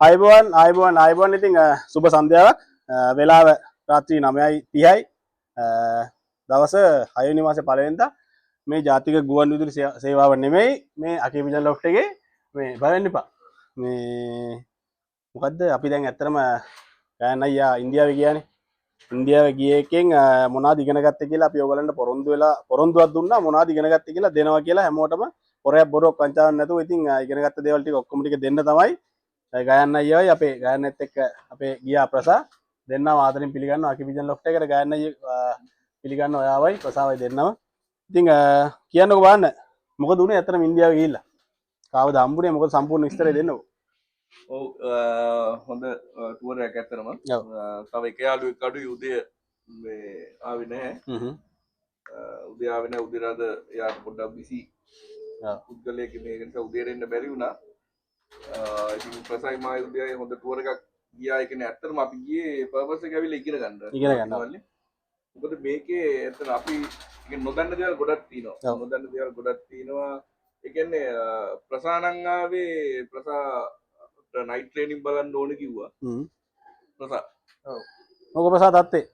අයිබෝන් ඉතින් සුබ සන්ධ්‍යාවක් වෙලාව රාත්‍රී 9:30යි දවස 6 වෙනි මාසේ පළවෙනිදා මේ ජාතික ගුවන් විදුලි සේවාව නෙමෙයි මේ අකීපිජන් ලොෆ්ට් එකේ මේ බලන්න එපා මේ මොකද්ද අපි දැන් ඇත්තටම ගෑන් අයියා ඉන්දියාවේ ගියානේ ඉන්දියාවේ ගිය එකෙන් මොනවද ඉගෙන ගත්තේ කියලා අපි ඔයගලන්ට පොරොන්දුවක් දුන්නා මොනවද ඉගෙන ගත්තේ කියලා දෙනවා කියලා හැමෝටම පොරයක් බොරක් වංචාවක් නැතුව ඉතින් ඉගෙන ගත්ත දේවල් ටික ඔක්කොම ටික දෙන්න තමයි ගයන්න අයියයි අපේ ගයන්නත් එක්ක අපේ ගියා ප්‍රසා දෙන්නම ආදරෙන් පිළිගන්නවා අකිපිජන් ලොෆ්ට් එකට ගයන්න අයියා පිළිගන්න ඔයාවයි ප්‍රසාවයි දෙන්නම ඉතින් කියන්නකෝ බලන්න මොකද උනේ ඇත්තටම ඉන්දියාවේ ගිහිල්ලා කාවද හම්බුනේ මොකද සම්පූර්ණ විස්තරය දෙන්නකෝ ඔව් හොඳ ටුවර් එකක් ඇත්තටම තව එක යාළුවෙක් අඩුයි උදේ මේ ආවේ නැහැ උදේ ආවේ නැහැ උදේ රාද එයාට පොඩ්ඩක් බිසි පුද්ගලයෙක් මේක නිසා උදේට එන්න බැරි වුණා ඉතින් ප්‍රසයි මායි උදේ හොඳ ටුවර් එකක් ගියා ඒ කියන්නේ ඇත්තටම අපි ගියේ පර්පස් එක ඇවිල්ලා ඉගෙන ගන්න. මොකද මේකේ ඇත්තට අපි නොදන්න දේවල් ගොඩක් තියෙනවා. නොදන්න දේවල් ගොඩක් තියෙනවා. ඒ කියන්නේ ප්‍රසානං ආවේ ප්‍රසා නයිට් ට්‍රේනින් බලන්න ඕනේ කිව්වා. ප්‍රසා. ඔව්. මොකද ප්‍රසා තාත්තේ?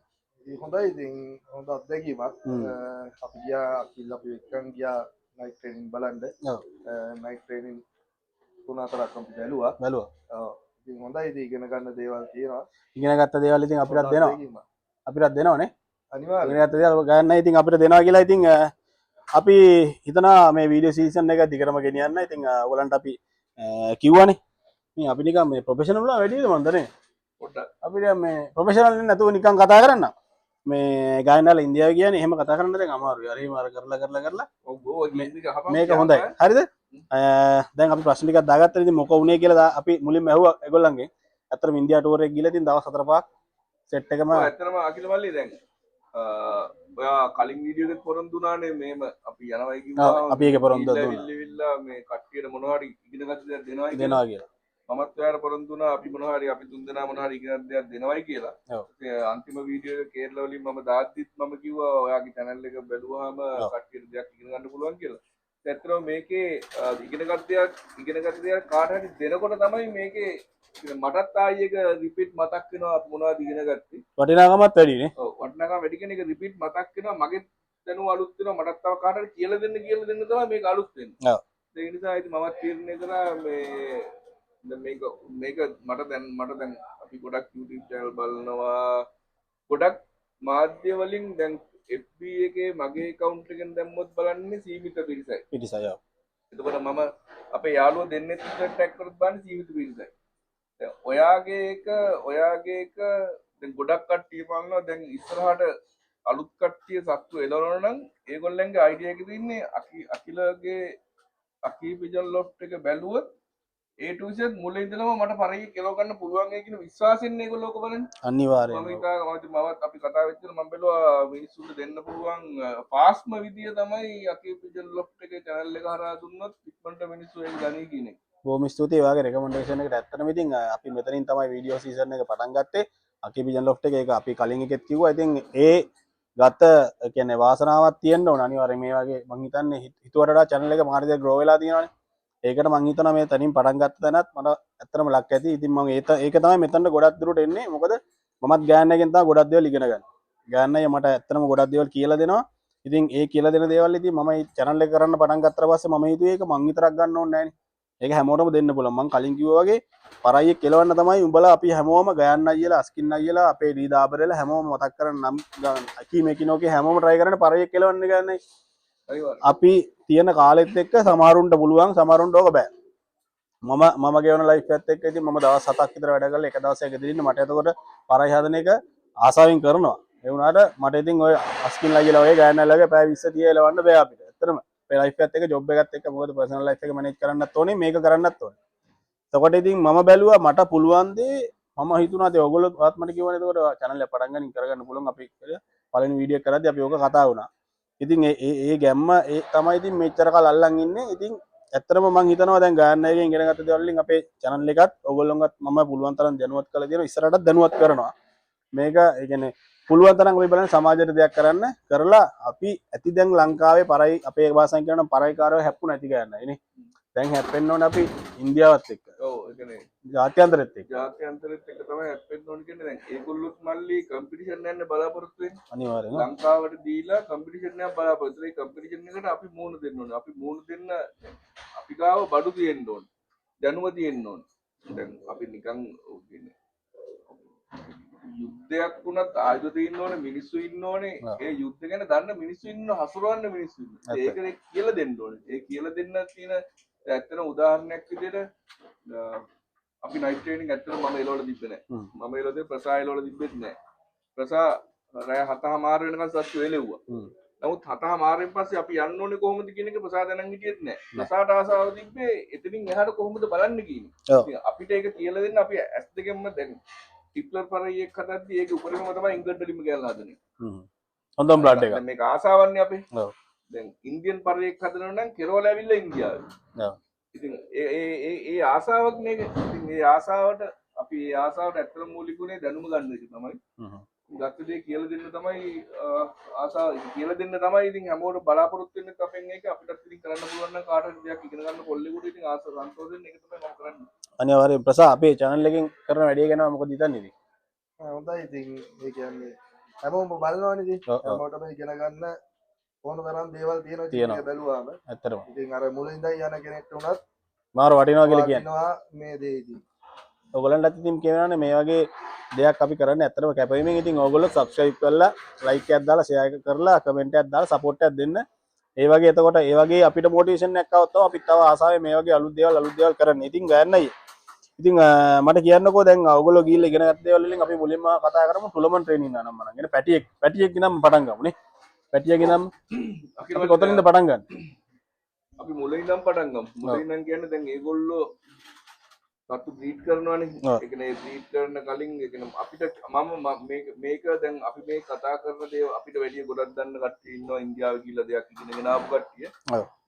හොඳයි ඉතින් හොඳ අත්දැකීමක්. අපි ගියා අපි එක්කන් ගියා නයිට් ට්‍රේනින් බලන්න. ඔව්. නයිට් ට්‍රේනින් 3-4ක් අපි බැලුවා. ඔව්. ඉතින් හොඳයි ඉතින් ඉගෙන ගන්න දේවල් තියෙනවා. ඉගෙන ගත්ත දේවල් ඉතින් අපිටත් දෙනවා. අපිටත් දෙනවනේ. අනිවාර්යයෙන්. ඉගෙන ගත්ත දේවල් ගන්න ඉතින් අපිට දෙනවා කියලා ඉතින් අපි හිතනවා මේ වීඩියෝ සීසන් එක දිගටම ගෙනියන්න. ඉතින් ඔයගලන්ට අපි කිව්වනේ. මේ අපි නිකන් මේ ප්‍රොෆෙෂනල් වල වැඩිද මන්දනේ. පොඩ්ඩක් අපිට මේ ප්‍රොෆෙෂනල් නැතුව නිකන් කතා කරන්න. මේ ගායනාල ඉන්දියාවේ කියන්නේ එහෙම කතා කරන්න දැන් අමාරුයි. හරි මාර කරලා ඔව් මේක හොඳයි. හරිද? දැන් අපි ප්‍රශ්න ටිකක් දාගත්තා. ඉතින් මොක වුනේ කියලා අපි මුලින්ම ඇහුවා ඒගොල්ලන්ගෙන්. ඇත්තටම ඉන්දියා ටුවර් එක ගිහලා ඉතින් දවස් 4-5ක් සෙට් එකම ඇත්තටම අකිල මල්ලි දැන් ඔයා කලින් වීඩියෝ එකත් පොරොන්දු වුණානේ මේම අපි යනවා කිව්වා. අපි ඒක පොරොන්දු දුන්නා. ඉල්ලවිල්ලා මේ කට්ටියට මොනවා හරි ඉගෙන ගන්න දෙයක් දෙනවයි කියලා. මමත් ඔයාලට පොරොන්දු වුණා අපි මොනවා හරි අපි තුන්දෙනා මොනවා හරි ඉගෙන ගන්න දෙයක් දෙනවයි කියලා. ඔව්. අන්තිම වීඩියෝ එක කේරළ වලින් මම දාද්දිත් මම කිව්වා ඔයාගේ channel එක බැලුවාම කට්ටියට දෙයක් ඉගෙන ගන්න පුළුවන් කියලා. ඇත්තටම මේකේ ඉගෙන ගන්න දෙයක් කාට හරි දෙනකොට තමයි මේකේ මටත් ආයි එක රිපීට් මතක් වෙනවා අපි මොනවද ඉගෙන ගත්තේ. වටිනාකමත් වැඩිනේ. ඔව් වටිනාකම වැඩි කෙනෙක් රිපීට් මතක් වෙනවා මගේ දැනුම අලුත් වෙනවා මටත් තව කාට හරි කියලා දෙන්න තමයි මේක අලුත් වෙන්නේ. ඔව්. ඒ නිසා ඉතින් මමත් තීරණය කළා මේ මේක මට දැන් අපි ගොඩක් YouTube channel බලනවා ගොඩක් මාධ්‍ය වලින් දැන් FB එකේ මගේ account එකෙන් දැම්මොත් බලන්නේ සීමිත පිරිසයි. පිටිසයි. එතකොට මම අපේ යාළුවෝ දෙන්නෙත් ටැග් කරලා බලන්නේ සීමිත පිරිසයි. දැන් ඔයාගේ එක දැන් ගොඩක් කට්ටිය බලනවා දැන් ඉස්සරහට අලුත් කට්ටිය සත්තු එළවනවා නම් ඒගොල්ලන්ගේ අයිඩියා එක තියෙන්නේ අකිලගේ අකීපිජන් ලොෆ්ට් එක බැලුවොත් A to Z මුලින් ඉඳලම මට පරිය කෙලව ගන්න පුළුවන් කියන විශ්වාසයෙන් ඒගොල්ලෝ ඔක බලන්නේ. අනිවාර්යයෙන්. මම හිතාගමත් අපි කතා වෙච්ච මම බැලුවා මිනිස්සුන්ට දෙන්න පුළුවන් ෆාස්ට්ම විදිය තමයි අකීපිජන් ලොෆ්ට් එකේ channel එක හරහා දුන්නොත් ඉක්මනට මිනිස්සු ඒක ගනී කියන එක. බොහොම ස්තුතියි ඔයාගේ රෙකමෙන්ඩේෂන් එකට. ඇත්තටම ඉතින් අපි මෙතනින් තමයි වීඩියෝ සීසන් එක පටන් ගත්තේ. අකීපිජන් ලොෆ්ට් එක ඒක අපි කලින් එකෙත් කිව්වා. ඉතින් ඒ ගත කියන්නේ වාසනාවක් තියෙන්න ඕන අනිවාර්යයෙන් මේ වගේ මං හිතන්නේ හිතුවට වඩා channel එක මාර්ගය grow වෙලා තියෙනවානේ. ඒකට මං හිතනවා මේ තනින් පටන් ගත්ත තැනත් මට ඇත්තටම ලක් ඇති. ඉතින් මම ඒක තමයි මෙතනට ගොඩක් දුරට එන්නේ. මොකද මමත් ගෑන්නගෙන් තමයි ගොඩක් දේවල් ඉගෙන ගන්න. ගෑන්නය මට ඇත්තටම ගොඩක් දේවල් කියලා දෙනවා. ඉතින් ඒ කියලා දෙන දේවල් ඉතින් මම මේ channel එක කරන්න පටන් ගත්තා පස්සේ මම හිතුවේ ඒක මං විතරක් ගන්න ඕනේ නෑනේ. ඒක හැමෝටම දෙන්න පුළුවන්. මං කලින් කිව්වා වගේ පරායියෙක් කෙලවන්න තමයි උඹලා අපි හැමෝම ගයන්න අයියලා අස්කින් අයියලා අපේ දී දාබරේලා හැමෝම මතක් කරන් නම් අකී මේකිනෝකේ හැමෝම try කරන්නේ පරායියෙක් කෙලවන්න ගන්නයි. අපි තියෙන කාලෙත් එක්ක සමහරුන්ට පුළුවන් සමහරුන්ට ඕක බෑ. මම ගෙවන ලයිෆ් එකත් එක්ක ඉතින් මම දවස් 7ක් විතර වැඩ කරලා එක දවසක් ගෙදරින් මට එතකොට පරායි හදන එක ආසාවෙන් කරනවා. ඒ වුණාට මට ඉතින් ඔය අස්කින් අයියලා ඔය ගයන්නලගේ පැය 20 30 එලවන්න බෑ අපිට. ඇත්තටම අපේ ලයිෆ් එකත් එක්ක ජොබ් එකත් එක්ක මොකද පර්සනල් ලයිෆ් එක මැනේජ් කරන්නත් ඕනේ මේක කරන්නත් ඕනේ. එතකොට ඉතින් මම බැලුවා මට පුළුවන් දේ මම හිතුණා ඒ ඔයගොල්ලෝ ආත්මට කියවනේ එතකොට channel එක පටන් ගන්න කරගන්න පුළුවන් අපි පළවෙනි වීඩියෝ එක කරද්දී අපි ඕක කතා වුණා. ඉතින් ඒ ගැම්ම ඒ තමයි ඉතින් මෙච්චර කල් අල්ලන් ඉන්නේ. ඉතින් ඇත්තටම මම හිතනවා දැන් ගායන එකෙන් ඉගෙන ගත්ත දේවල් වලින් අපේ channel එකත් ඔයගොල්ලෝන්ගත් මම පුළුවන් තරම් දැනුවත් කරලා දෙනවා. ඉස්සරහටත් දැනුවත් කරනවා. මේක ඒ කියන්නේ පුළුවන් තරම් අපි බලන්නේ සමාජයට දෙයක් කරන්න කරලා අපි ඇති දැන් ලංකාවේ පරයි අපේ භාෂාවෙන් කියනවා පරයිකාරයෝ හැප්පුණ ඇති ගන්නයි නේ. දැන් හැප්පෙන්න ඕනේ අපි ඉන්දියාවත් එක්ක. ඔව් ඒ කියන්නේ ජාත්‍යන්තරෙත් එක්ක. ජාත්‍යන්තරෙත් එක තමයි හැප්පෙන්න ඕනේ කියන්නේ දැන් ඒගොල්ලොත් මල්ලි කම්පිටිෂන් යන්න බලාපොරොත්තු වෙන්නේ. අනිවාර්යෙන්ම. ලංකාවට දීලා කම්පිටිෂන් එකක් බලාපොරොත්තු වෙයි. කම්පිටිෂන් එකට අපි මූණ දෙන්න ඕනේ. අපි මූණ දෙන්න අපි ගාව බඩු තියෙන්න ඕනේ. දැනුම තියෙන්න ඕනේ. දැන් අපි නිකන් කියන්නේ යුද්ධයක් වුණත් ආයුධ තියෙන්න ඕනේ මිනිස්සු ඉන්න ඕනේ. ඒ යුද්ධ ගැන දන්න මිනිස්සු ඉන්න හසුරවන්න මිනිස්සු ඉන්න. ඒක කියලා දෙන්න ඕනේ. ඒ කියලා දෙන්න තියෙන ඇත්තන උදාහරණයක් විදිහට අපි නයිට් ට්‍රේනින් ඇත්තට මම එළවල තිබ්බේ නැහැ. මම එළවලදී ප්‍රසා එළවල තිබ්බෙත් නැහැ. ප්‍රසා රෑ 7:00 වෙනකන් සත්තු එළෙව්වා. නමුත් 7:00 පස්සේ අපි යන්න ඕනේ කොහොමද කියන එක ප්‍රසා දැනන් හිටියෙත් නැහැ. ප්‍රසාට ආසාව තිබ්බේ එතනින් එහාට කොහොමද බලන්න කියන එක. අපිට ඒක කියලා දෙන්න අපි ඇස් දෙකෙන්ම දැන් ටිප්ලර් පරයියක් හදද්දි ඒක උපරිම තමයි ඉංග්‍රීසි වලින්ම කියලා හදන්නේ. හොඳම බ්ලඩ් එක. මේක ආසාවන්නේ අපේ. ඔව්. දැන් ඉන්දියන් පරයියක් හදනවා නම් කෙරවල ඇවිල්ලා ඉන්දියාවේ. ඔව්. ඉතින් ඒ ආසාවක් මේක. ඉතින් ඒ ආසාවට අපි ඒ ආසාවට ඇත්තම මූලිකුනේ දැනුම ගන්න එක තමයි. ගත්ත දේ කියලා දෙන්න තමයි ආසාව කියලා දෙන්න තමයි ඉතින් හැමෝටම බලාපොරොත්තු වෙන්නේ අපෙන් ඒක අපිටත් ඉතින් කරන්න පුළුවන් නම් කාටද දෙයක් ඉගෙන ගන්න කොල්ලෙකුට ඉතින් ආස සන්තෝෂෙන් ඒක තමයි මම කරන්නේ. අනිවාර්යෙන් ප්‍රසා අපේ channel එකෙන් කරන වැඩේ ගැන මොකද හිතන්නේ ඉතින්? හොඳයි ඉතින් ඒ කියන්නේ හැමෝම බලනවනේ ඉතින් හැමෝටම ඉගෙන ගන්න ඕන තරම් දේවල් තියෙනවා ඉතින් ඒක බැලුවාම ඇත්තටම. ඉතින් අර මුලින් ඉඳන් යන කෙනෙක්ට උනත් මාර වටිනවා කියලා කියන්නේ. වටිනවා මේ දේ ඉතින්. ඔයගලන්ටත් ඉතින් කියනවානේ මේ වගේ දෙයක් අපි කරන්නේ ඇත්තටම කැපවීමෙන් ඉතින් ඕගොල්ලෝ subscribe කරලා like එකක් දාලා share එකක් කරලා comment එකක් දාලා support එකක් දෙන්න. ඒ වගේ එතකොට ඒ වගේ අපිට motivation එකක් આવත් තමයි අපිත් තව ආසාවෙන් මේ වගේ අලුත් දේවල් කරන්න. ඉතින් ගයන්නයි. ඉතින් මට කියන්නකෝ දැන් ඔයගොල්ලෝ ගිහිල්ලා ඉගෙන ගත්ත දේවල් වලින් අපි මුලින්ම කතා කරමු ටුලමන් ට්‍රේනින් යනවා නම්. يعني පැටියෙක් නම් පටන් ගමු නේ. පැටියෙක් නම් අපි කොතනින්ද පටන් ගන්න? අපි මුලින් ඉඳන් පටන් ගමු. මුලින් ඉඳන් කියන්නේ දැන් ඒගොල්ලෝ සතු බ්‍රීඩ් කරනවානේ. ඒ කියන්නේ බ්‍රීඩ් කරන කලින් ඒ කියන්නේ අපිට මම මේක දැන් අපි මේ කතා කරන දේ අපිට වැඩි ගොඩක් දන්න කට්ටිය ඉන්නවා ඉන්දියාවේ ගිහිල්ලා දෙයක් ඉගෙනගෙන ආපු කට්ටිය.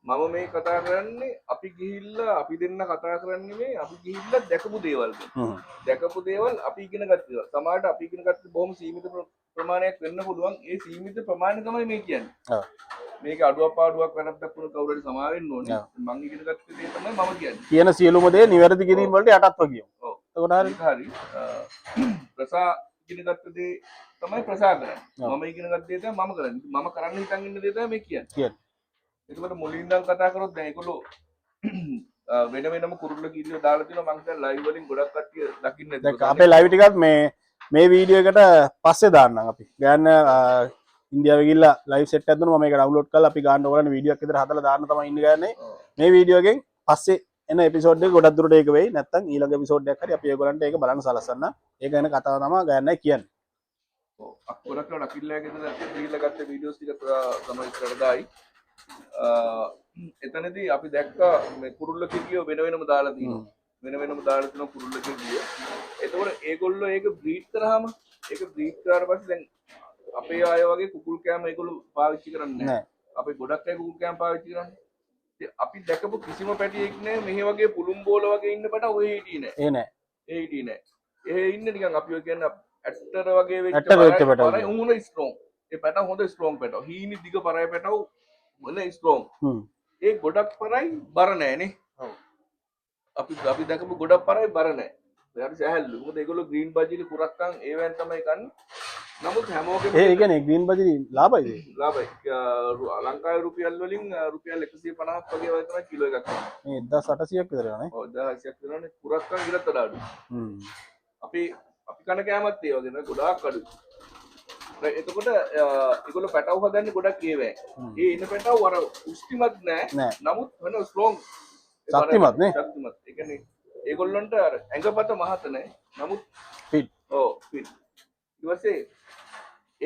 මම මේ කතා කරන්නේ අපි ගිහිල්ලා අපි දෙන්න කතා කරන්නේ මේ අපි ගිහිල්ලා දැකපු දේවල් ගැන. දැකපු දේවල් අපි ඉගෙන ගත්ත දේවල්. සමහරට අපි ඉගෙන ගත්තේ බොහොම සීමිත ප්‍රමාණයක් වෙන්න පුළුවන්. ඒ සීමිත ප්‍රමාණය තමයි මේ කියන්නේ. මේක අඩුවක් පාඩුවක් වැරද්දක් වුණොත් කවුරු හරි සමාව වෙන්න ඕනේ. මම ඉගෙන ගත්ත දේ තමයි මම කියන්නේ. කියන සියලුම දේ නිවැරදි කිරීම වලට යටත්ව කියමු. ඔව්. එතකොට හරි. ප්‍රසා ඉගෙන ගත්ත දේ තමයි ප්‍රසා කරන්නේ. මම ඉගෙන ගත්ත දේ තමයි මම කරන්නේ. මම කරන්න හිතන් ඉන්න දේ තමයි මේ කියන්නේ. එතකොට මුලින් ඉඳන් කතා කරොත් දැන් ඒගොල්ලෝ වෙන වෙනම කුරුල්ල කීරියෝ දාලා තියෙනවා මං හිතන්නේ ලයිව් වලින් ගොඩක් කට්ටිය දකින්න ඇති. දැන් අපේ ලයිව් ටිකත් මේ වීඩියෝ එකට පස්සේ දාන්නම් අපි. ගන්න ඉන්දියාවේ ගිහිල්ලා ලයිව් සෙට් එකක් දුන්නා මම ඒක ඩවුන්ලෝඩ් කරලා අපි ගන්න ඕගොල්ලන් වීඩියෝ එකක් විතර හදලා දාන්න තමයි ඉන්නේ ගන්නේ. මේ වීඩියෝ එකෙන් පස්සේ එන එපිසෝඩ් එක ගොඩක් දුරට ඒක වෙයි. නැත්තම් ඊළඟ එපිසෝඩ් එකක් හරි අපි ඒගොල්ලන්ට ඒක බලන්න සලස්සන්න. ඒක ගැන කතාව තමයි ගන්නයි කියන්නේ. ඔව් අක්කොලක් නකිල්ලගේ ගිහිල්ලා ගත්ත වීඩියෝස් ටික තමයි කරදායි. එතනදී අපි දැක්කා මේ කුරුල්ල කිරියෝ වෙන වෙනම දාලා තියෙනවා. වෙන වෙනම දාලා තියෙනවා කුරුල්ල කිරියෝ. එතකොට ඒගොල්ලෝ ඒක බ්‍රීඩ් කරාම ඒක බ්‍රීඩ් කරාට පස්සේ දැන් අපේ අය වගේ කුකුල් කෑම ඒගොල්ලෝ පාවිච්චි කරන්නේ නැහැ. අපි ගොඩක් අය කුකුල් කෑම පාවිච්චි කරන්නේ. ඉතින් අපි දැකපු කිසිම පැටියෙක් නෑ මෙහි වගේ පුළුම් බෝල වගේ ඉන්න පැට ඔය හිටියේ නෑ. ඒ නෑ. ඒ හිටියේ නෑ. ඒ ඉන්න නිකන් අපි ඔය කියන්නේ ඇට්ටර වගේ වෙච්ච පැටව. උමුණ ස්ට්‍රෝං. ඒ පැට හොඳ ස්ට්‍රෝං පැටව. හීනි දිග පරය පැටව හොඳ ස්ට්‍රෝං. ඒ ගොඩක් පරයි බර නෑනේ. ඔව්. අපි දැකපු ගොඩක් පරයි බර නෑ. එයාට සැහැල්ලු. මොකද ඒගොල්ලෝ ග්‍රීන් බජිලි කුරක්කන් ඒවෙන් තමයි කන්නේ. නමුත් හැමෝගෙම ඒ කියන්නේ ග්‍රීන් බජිලි ලාභයිද? ලාභයි. ලංකාවේ රුපියල් වලින් රුපියල් 150ක් වගේ වගේ තමයි කිලෝ එකක්. මේ 1800ක් විතර නේ. ඔව් 1800ක් විතරනේ. කුරක්කන් ඉරත් වඩා අඩුයි. අපි කන කෑමත් ඒ වගේ නේ ගොඩාක් අඩුයි. එතකොට ඒගොල්ලෝ පැටව හදන්නේ ගොඩක් ඒවැ. ඒ ඉන්න පැටව අර උස්තිමත් නෑ. නමුත් වෙන ස්ට්‍රෝං ශක්තිමත් නේ. ශක්තිමත්. ඒ කියන්නේ ඒගොල්ලන්ට අර ඇඟපත මහත නෑ. නමුත් ෆිට්. ඔව් ෆිට්. ඊපස්සේ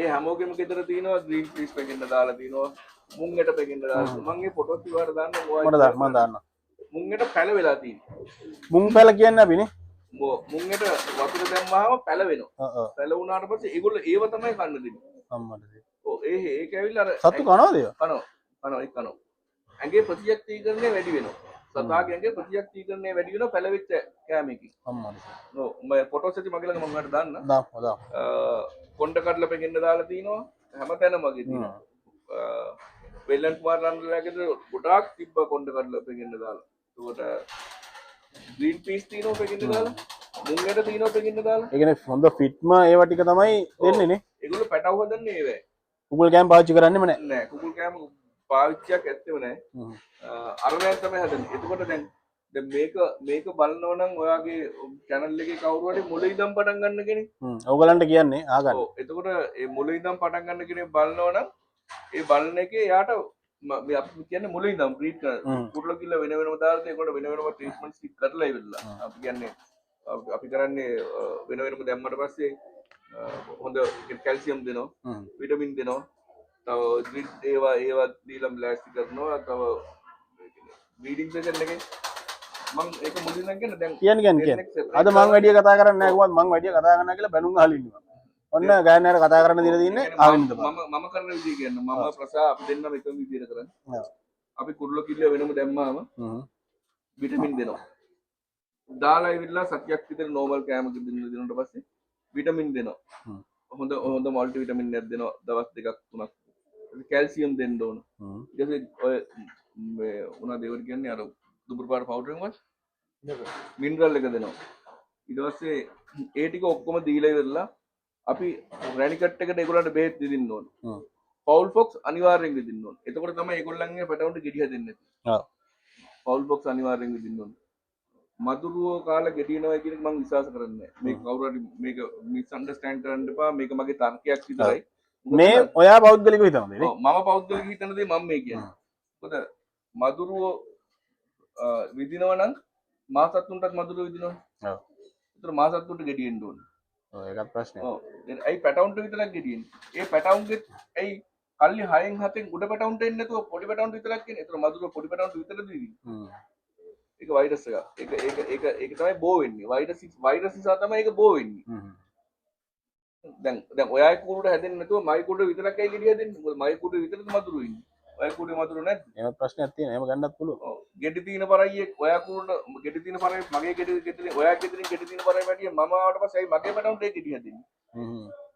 ඒ හැමෝගෙම ගෙදර තියෙනවා ග්‍රීන් පීස් පෙකින්න දාලා තියෙනවා. මුංගෙට පෙකින්න දාලා. මම මේ ෆොටෝස් ඉවර දාන්න මොකද මම දාන්න. මුංගෙට පැල වෙලා තියෙනවා. මුං පැල කියන්නේ අපිනේ. මුංගෙට වතුර දැම්මහම පැල වෙනවා. පැල වුණාට පස්සේ ඒගොල්ලෝ ඒව තමයි කන්න දෙන්නේ. අම්මට. ඔව් ඒක ඇවිල්ලා අර සතු කනවද ඒවා? කනවා ඒක කනවා. ඇඟේ ප්‍රතිශක්තිකරණය වැඩි වෙනවා. සතාගේ ඇඟේ ප්‍රතිශක්තිකරණය වැඩි වෙනවා පැල වෙච්ච කෑමකින්. අම්මට. ඔව් මම ෆොටෝස් ඇති මගේ ළඟ මම උන්ට දාන්න. දාන්න. කොණ්ඩ කඩලා පෙකින්න දාලා තිනවා. හැමතැනම වගේ තියෙනවා. වෙල්ලන් කුමාරලන්ලාගේ ගොඩාක් තිබ්බ කොණ්ඩ කඩලා පෙකින්න දාලා. එතකොට ග්‍රීන් පීස් තියෙනවා පෙකින්න දාලා මුංගට තියෙනවා පෙකින්න දාලා ඒ කියන්නේ හොඳ ෆිට්ම ඒවා ටික තමයි දෙන්නේ නේ. ඒගොල්ලෝ පැටව හදන්නේ ඒවයි කුකුල් කෑම පාවිච්චි කරන්නේම නැහැ. නෑ කුකුල් කෑම පාවිච්චියක් ඇත්තෙම නෑ අරවැය තමයි හදන්නේ එතකොට දැන් මේක බලනවා නම් ඔයාගේ channel එකේ කවුරු හරි මුල ඉඳන් පටන් ගන්න කෙනෙක් ඕගලන්ට කියන්නේ ආගන්න. ඔව් එතකොට ඒ මුල ඉඳන් පටන් ගන්න කෙනෙක් බලනවා නම් ඒ බලන එකේ යාට මේ අපි කියන්නේ මුල ඉඳන් බ්‍රීඩ් කරන කුරුල්ල කිල්ල වෙන වෙනම දාලා ඒකට වෙන වෙනම ට්‍රීට්මන්ට්ස් ටික කරලා ඉවරලා අපි කියන්නේ අපි කරන්නේ වෙන වෙනම දැම්මට පස්සේ හොඳ කැල්සියම් දෙනවා විටමින් දෙනවා තව ග්‍රීඩ් ඒවා දීලා බ්ලාස්ට් කරනවා තව බ්‍රීඩින් සෙෂන් එකේ මම ඒක මුලින්ම කියන දැන් කියන්නේ අද මම වැඩි කතා කරන්නේ නැහැ කොහොමද මම වැඩි කතා කරනවා කියලා බැනුම් අහලා ඉන්නවා. ඔන්න ගායනයට කතා කරන්න දීලා තින්නේ ආවෙන්න තමයි. මම කරන විදිය කියන්නේ මම ප්‍රසා අපි දෙන්නම එකම විදියට කරන්නේ. අපි කුරුල්ල කිල්ල වෙනම දැම්මාම විටමින් දෙනවා. දාලා ඉවිල්ලා සතියක් විතර නෝමල් කෑමක දෙනුනට පස්සේ විටමින් දෙනවා. හොඳ මල්ටි විටමින් එකක් දෙනවා දවස් දෙකක් තුනක්. කැල්සියම් දෙන්න ඕන. ඊට පස්සේ ඔය මේ උනා දෙවට කියන්නේ අර දුබුරු පාට පවුඩර් එකක් මිනරල් එක දෙනවා. ඊට පස්සේ ඒ ටික ඔක්කොම දීලා ඉවරලා අපි රැනිකට් එකට ඒගොල්ලන්ට බෙහෙත් දෙන්න ඕන. පවුල් ෆොක්ස් අනිවාර්යෙන් දෙන්න ඕන. එතකොට තමයි ඒගොල්ලන්ගේ පැටවුන්ට ගෙඩි හැදෙන්නේ නැති. ඔව්. පවුල් ෆොක්ස් අනිවාර්යෙන් දෙන්න ඕන. මදුරුවෝ කාලා ගෙඩියනවා කියන එක මම විශ්වාස කරන්නේ නැහැ. මේක කවුරු හරි මේක මිස් අන්ඩර්ස්ටෑන්ඩ් කරන්න එපා. මේක මගේ තර්කයක් විතරයි. මේ ඔයා පෞද්ගලිකව හිතනද නේ? ඔව් මම පෞද්ගලිකව හිතන දේ මම මේ කියන්නේ. මොකද මදුරුවෝ විදිනවා නම් මාසත්තුන්ටත් මදුරුවෝ විදිනවා. ඔව්. ඒතර මාසත්තුන්ට ගෙඩියෙන්න ඕන. ඔව් ඒකත් ප්‍රශ්නයක්. ඔව්. දැන් අයි පැටවුන්ට විතරක් ගෙඩියෙන්නේ. ඒ පැටවුන්ගේ අයි කල්ලි 6න් 7න් උඩ පැටවුන්ට එන්නේ නැතුව පොඩි පැටවුන්ට විතරක් එන්නේ. ඒතර මදුරුවෝ පොඩි පැටවුන්ට විතරද විදින්නේ. ඒක වෛරස් එකක්. ඒක තමයි බෝ වෙන්නේ. වෛරස් නිසා තමයි ඒක බෝ වෙන්නේ. දැන් ඔයා කුරුට හැදෙන්නේ නැතුව මයි කුරුට විතරක් ඇයි ගෙඩිය හැදෙන්නේ? මොකද මයි කුරුට විතරද මදුරු ඉන්නේ. ඔයා කුරුේ මදුරු නැද්ද? එහෙම ප්‍රශ්නයක් තියෙනවා. එහෙම ගන්නත් පුළුවන්. ඔව්. ගෙඩි තියෙන පරයියේ ඔයා කුරුට ගෙඩි තියෙන පරයි මගේ ගෙඩි ඔයා ගෙඩි තියෙන පරයි පැටිය මම ආවට පස්සේ ඇයි මගේ පැටවුන්ට ඒ ගෙඩිය හැදෙන්නේ?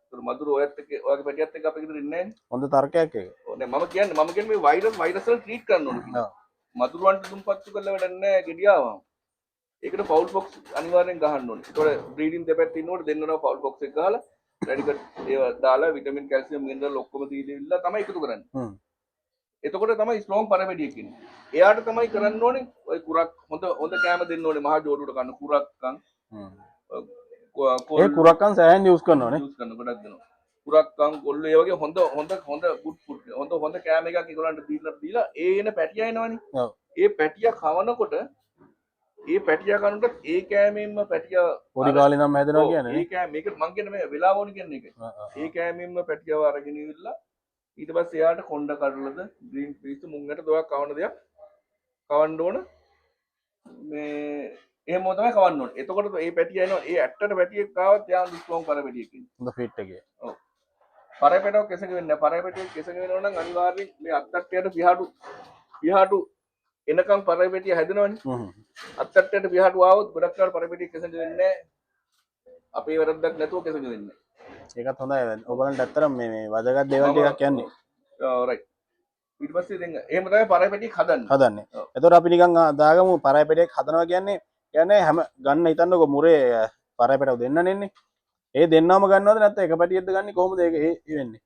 ඒතර මදුරු ඔයත් එක්ක ඔයාගේ පැටියත් එක්ක අපේ ගෙදර ඉන්නේ නැහැ නේ. හොඳ තර්කයක් ඒක. ඔව් නේ මම කියන්නේ මේ වෛරස් වල ට්‍රීට් කරන්න ඕනේ. මදුරුවන්ට දුම්පත්තු කරලා වැඩක් නැහැ ගෙඩියාවම. ඒකට ෆවුල් බොක්ස් අනිවාර්යෙන් ගහන්න ඕනේ. ඒතකොට බ්‍රීඩින් දෙපැත්ත ඉන්නකොට දෙන්නනවා ෆවුල් බොක්ස් එක ගහලා රැඩිකට් ඒවා දාලා විටමින් කැල්සියම් මිනරල් ඔක්කොම දීලා තමයි එකතු කරන්නේ. එතකොට තමයි ස්ට්‍රෝං පරමෙඩියක් ඉන්නේ. එයාට තමයි කරන්න ඕනේ ඔය කුරක් හොඳ කෑම දෙන්න ඕනේ මහා ජෝඩුවට කන්න කුරක්කන්. ඒ කුරක්කන් සෑහෙන් යූස් කරනවානේ. යූස් කරන ගොඩක් දෙනවා. කුරක්කන් කොල්ල ඒ වගේ හොඳ ගුඩ් ෆුඩ් හොඳ කෑම එකක් ඒගොල්ලන්ට දීලා ඒ එන පැටියා එනවනේ. ඔව්. ඒ පැටියා කවනකොට ඒ පැටියා කනුට ඒ කෑමෙන්ම පැටියා පොඩි කාලේ නම් හැදෙනවා කියන්නේ ඒ කෑම මේක මං කියන්නේ මේ වෙලාව ඕනි කියන්නේ ඒක. ඒ කෑමෙන්ම පැටියාව අරගෙන ඉවිල්ලා ඊට පස්සේ එයාට කොණ්ඩ කඩලද ග්‍රීන් පීස් මුංගට දොයක් කවන දෙයක් කවන්න ඕන. මේ එහෙම තමයි කවන්න ඕනේ. එතකොට මේ පැටියා එනවා ඒ ඇට්ටට පැටියෙක් ආවත් යා ස්ට්‍රෝං පර පැටියෙක් ඉන්නේ. හොඳ ෆිට් එකේ. ඔව්. පර පැටව කෙසඟ වෙන්නේ නැහැ. පර පැටියෙක් කෙසඟ වෙනවා නම් අනිවාර්යෙන් මේ අත්තට්ටියට පියාටු එනකම් පරපෙටිය හැදෙනවනේ. අත්තට්ටයට පියාටු ආවොත් ගොඩක් කාල පරපෙටිය කෙසඟ වෙන්නේ නැහැ. අපේ වැරද්දක් නැතුව කෙසඟ වෙන්නේ නැහැ. ඒකත් හොඳයි. ඔයගලන්ට ඇත්තටම මේ වැදගත් දේවල් ටිකක් කියන්නේ. ඔව් රයිට්. ඊට පස්සේ දැන් එහෙම තමයි පරපෙටියක් හදන්නේ. එතකොට අපි නිකන් දාගමු පරපෙටියක් හදනවා කියන්නේ හැම ගන්න හිතන්නකො මුරේ පරපෙටව දෙන්න නෙන්නේ. ඒ දෙන්නවම ගන්නවද නැත්නම් එක පැටියෙක්ද ගන්නේ කොහොමද ඒක වෙන්නේ?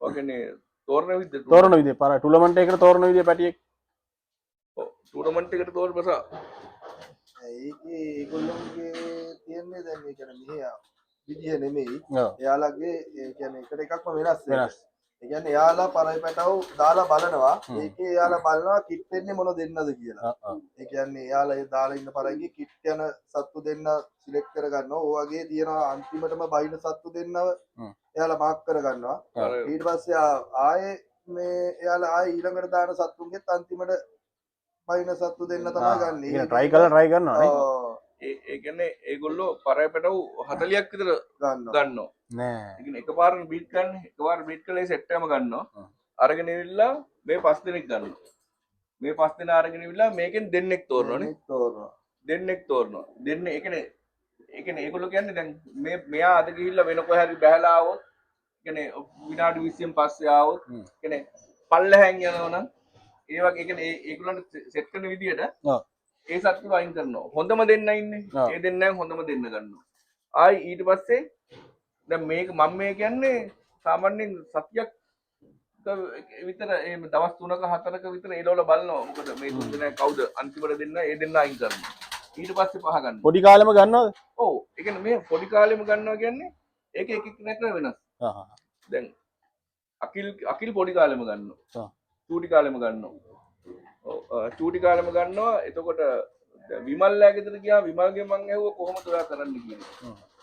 ඔකනේ තෝරන විදිය තෝරන විදිය පර ටූර්නමන්ට් එකකට තෝරන විදිය පැටියෙක් ටූර්නමන්ට් එකට තෝරන බසා ඒකේ ඒගොල්ලෝගේ තියන්නේ දැන් ඒ කියන්නේ මෙහෙ විදිය නෙමෙයි. එයාලගේ ඒ කියන්නේ එකට එකක්ම වෙනස්. ඒ කියන්නේ එයාලා පරයි පැටව දාලා බලනවා. ඒකේ එයාලා බලනවා කිට් වෙන්නේ මොන දෙන්නද කියලා. ඒ කියන්නේ එයාලා ඒ දාලා ඉන්න පරයිගේ කිට් යන සත්තු දෙන්න සිලෙක්ට් කර ගන්නවා. ඕ වගේ තියෙනවා අන්තිමටම බයින සත්තු දෙන්නව එයාලා මාක් කර ගන්නවා. ඊට පස්සේ ආයේ මේ එයාලා ආයේ ඊළඟට දාන සත්තුන්ගෙත් අන්තිමට බයින සත්තු දෙන්න තමයි ගන්න. ඒක try කරනවා නේ. ඒ කියන්නේ ඒගොල්ලෝ පරයි පැටව 40ක් විතර ගන්නවා. නෑ. ඒ කියන්නේ එකපාරට බීට් ගන්න එකපාර බීට් කළේ සෙට් එකම ගන්නවා. අරගෙන ඉවිල්ලා මේ 5 දෙනෙක් ගන්නවා. මේ 5 දෙනා අරගෙන ඉවිල්ලා මේකෙන් දෙන්නෙක් තෝරනවානේ. දෙන්නෙක් තෝරනවා. දෙන්නේ ඒ කියන්නේ ඒගොල්ලෝ කියන්නේ දැන් මෙයා අද ගිහිල්ලා වෙන කොහේ හරි බහැලා ආවොත් කියන්නේ විනාඩි 20න් පස්සේ ආවොත් කියන්නේ පල්ලෙහෙන් යනවා නම් ඒ වගේ ඒ කියන්නේ ඒගොල්ලන්ට සෙට් කරන විදියට ඒ සත්තු අයින් කරනවා. හොඳම දෙන්න ඉන්නේ. ඔව්. ඒ දෙන්නෙන් හොඳම දෙන්න ගන්නවා. ආයි ඊට පස්සේ දැන් මේක මම මේ කියන්නේ සාමාන්‍යයෙන් සතියක් විතර එහෙම දවස් 3ක 4ක විතර ඒලවල බලනවා. මොකද මේ තුන් දෙනා කවුද අන්තිමට දෙන්න ඒ දෙන්න අයින් කරනවා. ඊට පස්සේ පහ ගන්නවා. පොඩි කාලෙම ගන්නවද? ඔව්. ඒ කියන්නේ මේ පොඩි කාලෙම ගන්නවා කියන්නේ ඒක එක එක්කෙනෙක් වෙනස්. දැන් අකිල් පොඩි කාලෙම ගන්නවා. චූටි කාලෙම ගන්නවා. ඔව් චූටි කාලෙම ගන්නවා. එතකොට විමල්ලා ගෙදර ගියා විමල්ගේ මං ඇහුවා කොහොමද ඔයා කරන්න කියලා.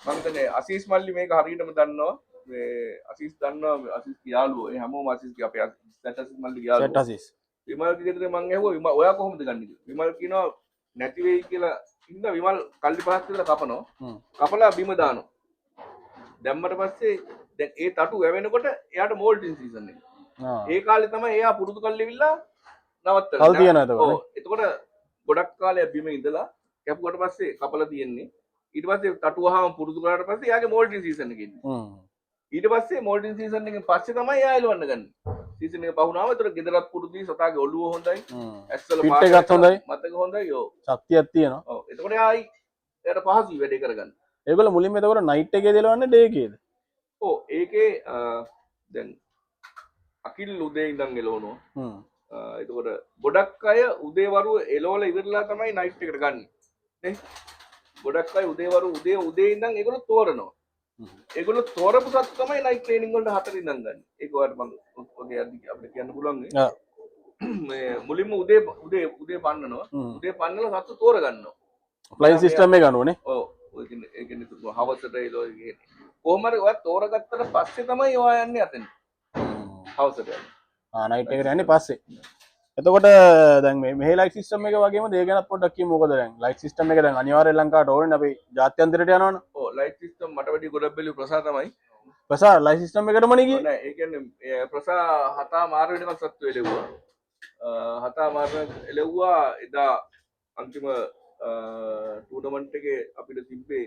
මම හිතන්නේ අසීස් මල්ලි මේක හරියටම දන්නවා. මේ අසීස් දන්නවා අසීස්ගේ යාළුවෝ. ඒ හැමෝම අසීස්ගේ අපේ අසීස් මල්ලිගේ යාළුවෝ. අසීස්. විමල්ගේ ගෙදර මං ඇහුවා ඔයා කොහොමද ගන්නේ කියලා. විමල් කියනවා නැති වෙයි කියලා ඉන්න විමල් කල්ලි පහක් විතර කපනවා. කපලා බිම දානවා. දැම්මට පස්සේ දැන් ඒ තටු වැවෙනකොට එයාට මෝල්ටින් සීසන් එක. ඒ කාලේ තමයි එයා පුරුදු කරලිවිලා නවත්තලා. කල් තියනවා එතකොට. ඔව්. එතකොට ගොඩක් කාලයක් බිම ඉඳලා කැපුවට පස්සේ කපලා තියෙන්නේ. ඊට පස්සේ තටු වහම පුරුදු කරාට පස්සේ එයාගේ මෝල්ටින් සීසන් එක ඉන්නේ. ඊට පස්සේ මෝල්ටින් සීසන් එකෙන් පස්සේ තමයි එයා එලවන්න ගන්නේ. සීසන් එක පහුනාම ඒතර ගෙදරත් පුරුදුයි සතාගේ ඔළුව හොඳයි. ඇස්වල පිට් එකත් හොඳයි. මතක හොඳයි. ඔව්. ශක්තියක් තියෙනවා. ඔව්. එතකොට එයායි එයාට පහසුයි වැඩේ කරගන්න. ඒගොල්ලෝ මුලින්ම එතකොට නයිට් එකේ දෙලවන්නේ ඩේ එකේද? ඔව් ඒකේ දැන් අකිල් උදේ ඉඳන් එලවනවා. එතකොට ගොඩක් අය උදේවරු එලවල ඉවරලා තමයි නයිට් එකට ගන්න. නේ? ගොඩක් අය උදේවරු උදේ ඉඳන් ඒගොල්ලෝ තෝරනවා. ඒගොල්ලෝ තෝරපු සත් තමයි නයිට් ට්‍රේනින්ග් වලට 4 ඉඳන් ගන්න. ඒක ඔයාලට මම ඔගේ අපිට කියන්න පුළුවන් නේ. මේ මුලින්ම උදේ පන්නනවා. උදේ පන්නලා සත්තු තෝර ගන්නවා. ෆ්ලයින් සිස්ටම් එක ගන්නවනේ. ඔව්. ඔය කියන්නේ හවසට එලෝ කියන්නේ. කොහොම හරි ඔයා තෝරගත්තට පස්සේ තමයි ඔයා යන්නේ අතෙන්. හවසට යන්නේ. නයිට් එකට යන්නේ පස්සේ. එතකොට දැන් මේ ලයිට් සිස්ටම් එක වගේම දේ ගැන පොඩ්ඩක් කියමු. මොකද දැන් ලයිට් සිස්ටම් එක දැන් අනිවාර්යයෙන් ලංකාවට ඕනේ අපි ජාත්‍යන්තරයට යනවනේ. ඔව් ලයිට් සිස්ටම් මට වැඩි ගොඩක් බැලුවේ ප්‍රසා තමයි. ප්‍රසා ලයිට් සිස්ටම් එකටම නේ ගියේ. නෑ ඒ කියන්නේ ප්‍රසා 7 මාර වෙනකන් සත්තු එලෙව්වා. 7 මාර එලෙව්වා එදා අන්තිම ටූර්නමන්ට් එකේ අපිට තිබ්බේ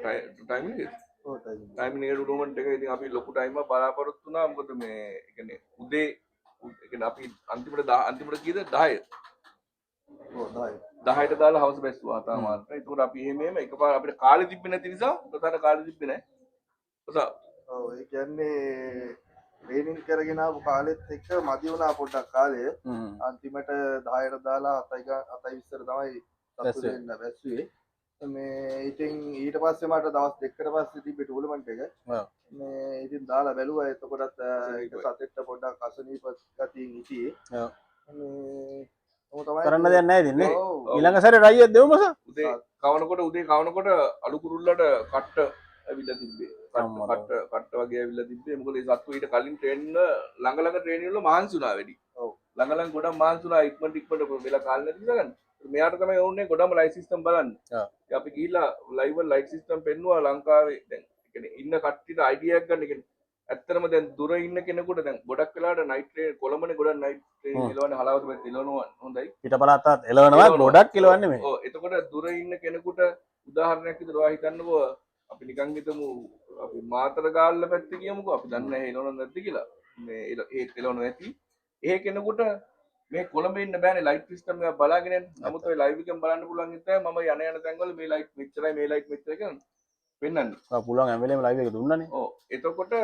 ටයිමින් එක. ඔව් ටයිමින් එක ටූර්නමන්ට් එක ඉතින් අපි ලොකු ටයිම් එකක් බලාපොරොත්තු වුණා. මොකද මේ ඒ කියන්නේ උදේ අපි අන්තිමට කීයද 10. ඔව් 10ට දාලා හවස බැස්සුවා 7 මාරට. ඒකෝර අපි එහෙම එකපාර අපිට කාලෙ තිබ්බේ නැති නිසා ප්‍රසාර කාලෙ තිබ්බේ නැහැ. ප්‍රසා ඔව් ඒ කියන්නේ ට්‍රේනින් කරගෙන ආපු කාලෙත් එක්ක මදි වුණා පොඩ්ඩක් කාලය. අන්තිමට 10ට දාලා 7:20ට තමයි සතු දෙන්න බැස්සුවේ. මේ ඉතින් ඊට පස්සේ මට දවස් දෙකකට පස්සේ තිබ්බේ ටූර්නමන්ට් එක. මේ ඉතින් දාලා බැලුවා. එතකොටත් ඒක සතෙක්ට පොඩ්ඩක් අසනීප ගතියින් හිටියේ. මේ කරන්න දෙයක් නැහැ ඉතින් නේ. ඊළඟ සැරේ රයියක් දෙමුම සර්. උදේ කවනකොට අලු කුරුල්ලට කට්ට ඇවිල්ලා තිබ්බේ. කට්ට වගේ ඇවිල්ලා තිබ්බේ. මොකද ඒ සත්තු ඊට කලින් ට්‍රේනින් ළඟ ට්‍රේනින් වල මහන්සි වුණා වැඩි. ඔව්. ළඟ ගොඩක් මහන්සි වුණා ඉක්මනට වෙලා කාලේ නැති නිසා ගන්න. මෙයාට තමයි ඕනේ ගොඩම ලයිට් සිස්ටම් බලන්න. අපි ගිහිල්ලා ලයිව් වල ලයිට් සිස්ටම් පෙන්නුවා ලංකාවේ දැන් කියන්නේ ඉන්න කට්ටියට අයිඩියා එකක් ගන්න කියන්නේ. ඇත්තටම දැන් දුර ඉන්න කෙනෙකුට දැන් ගොඩක් වෙලාවට නයිට් ට්‍රේන් කොළඹනේ ගොඩක් නයිට් ට්‍රේන් එලවන්නේ හලාවත පැත්තේ එලවනවා හොඳයි. පිටපළාතත් එලවනවා ගොඩක් එලවන්නේ මේ. ඔව් එතකොට දුර ඉන්න කෙනෙකුට උදාහරණයක් විදිහට ඔයා හිතන්නකෝ අපි නිකන් හිතමු අපි මාතර ගාල්ල පැත්තේ ගියමුකෝ අපි දන්නේ නැහැ එලවනවද නැද්ද කියලා. මේ ඒ එලවනවා නැති. ඒ කෙනෙකුට මේ කොළඹ ඉන්න බෑනේ ලයිට් සිස්ටම් එක බලාගෙන යන්න. නමුත් ඔය ලයිව් එකෙන් බලන්න පුළුවන් ඉතින් මම යන තැන්වල මේ ලයිට් මෙච්චරයි මේ ලයිට් මෙච්චරයි කියන පෙන්නන්නේ. පුළුවන් හැම වෙලේම ලයිව් එක දුන්නානේ. ඔව් එතකොට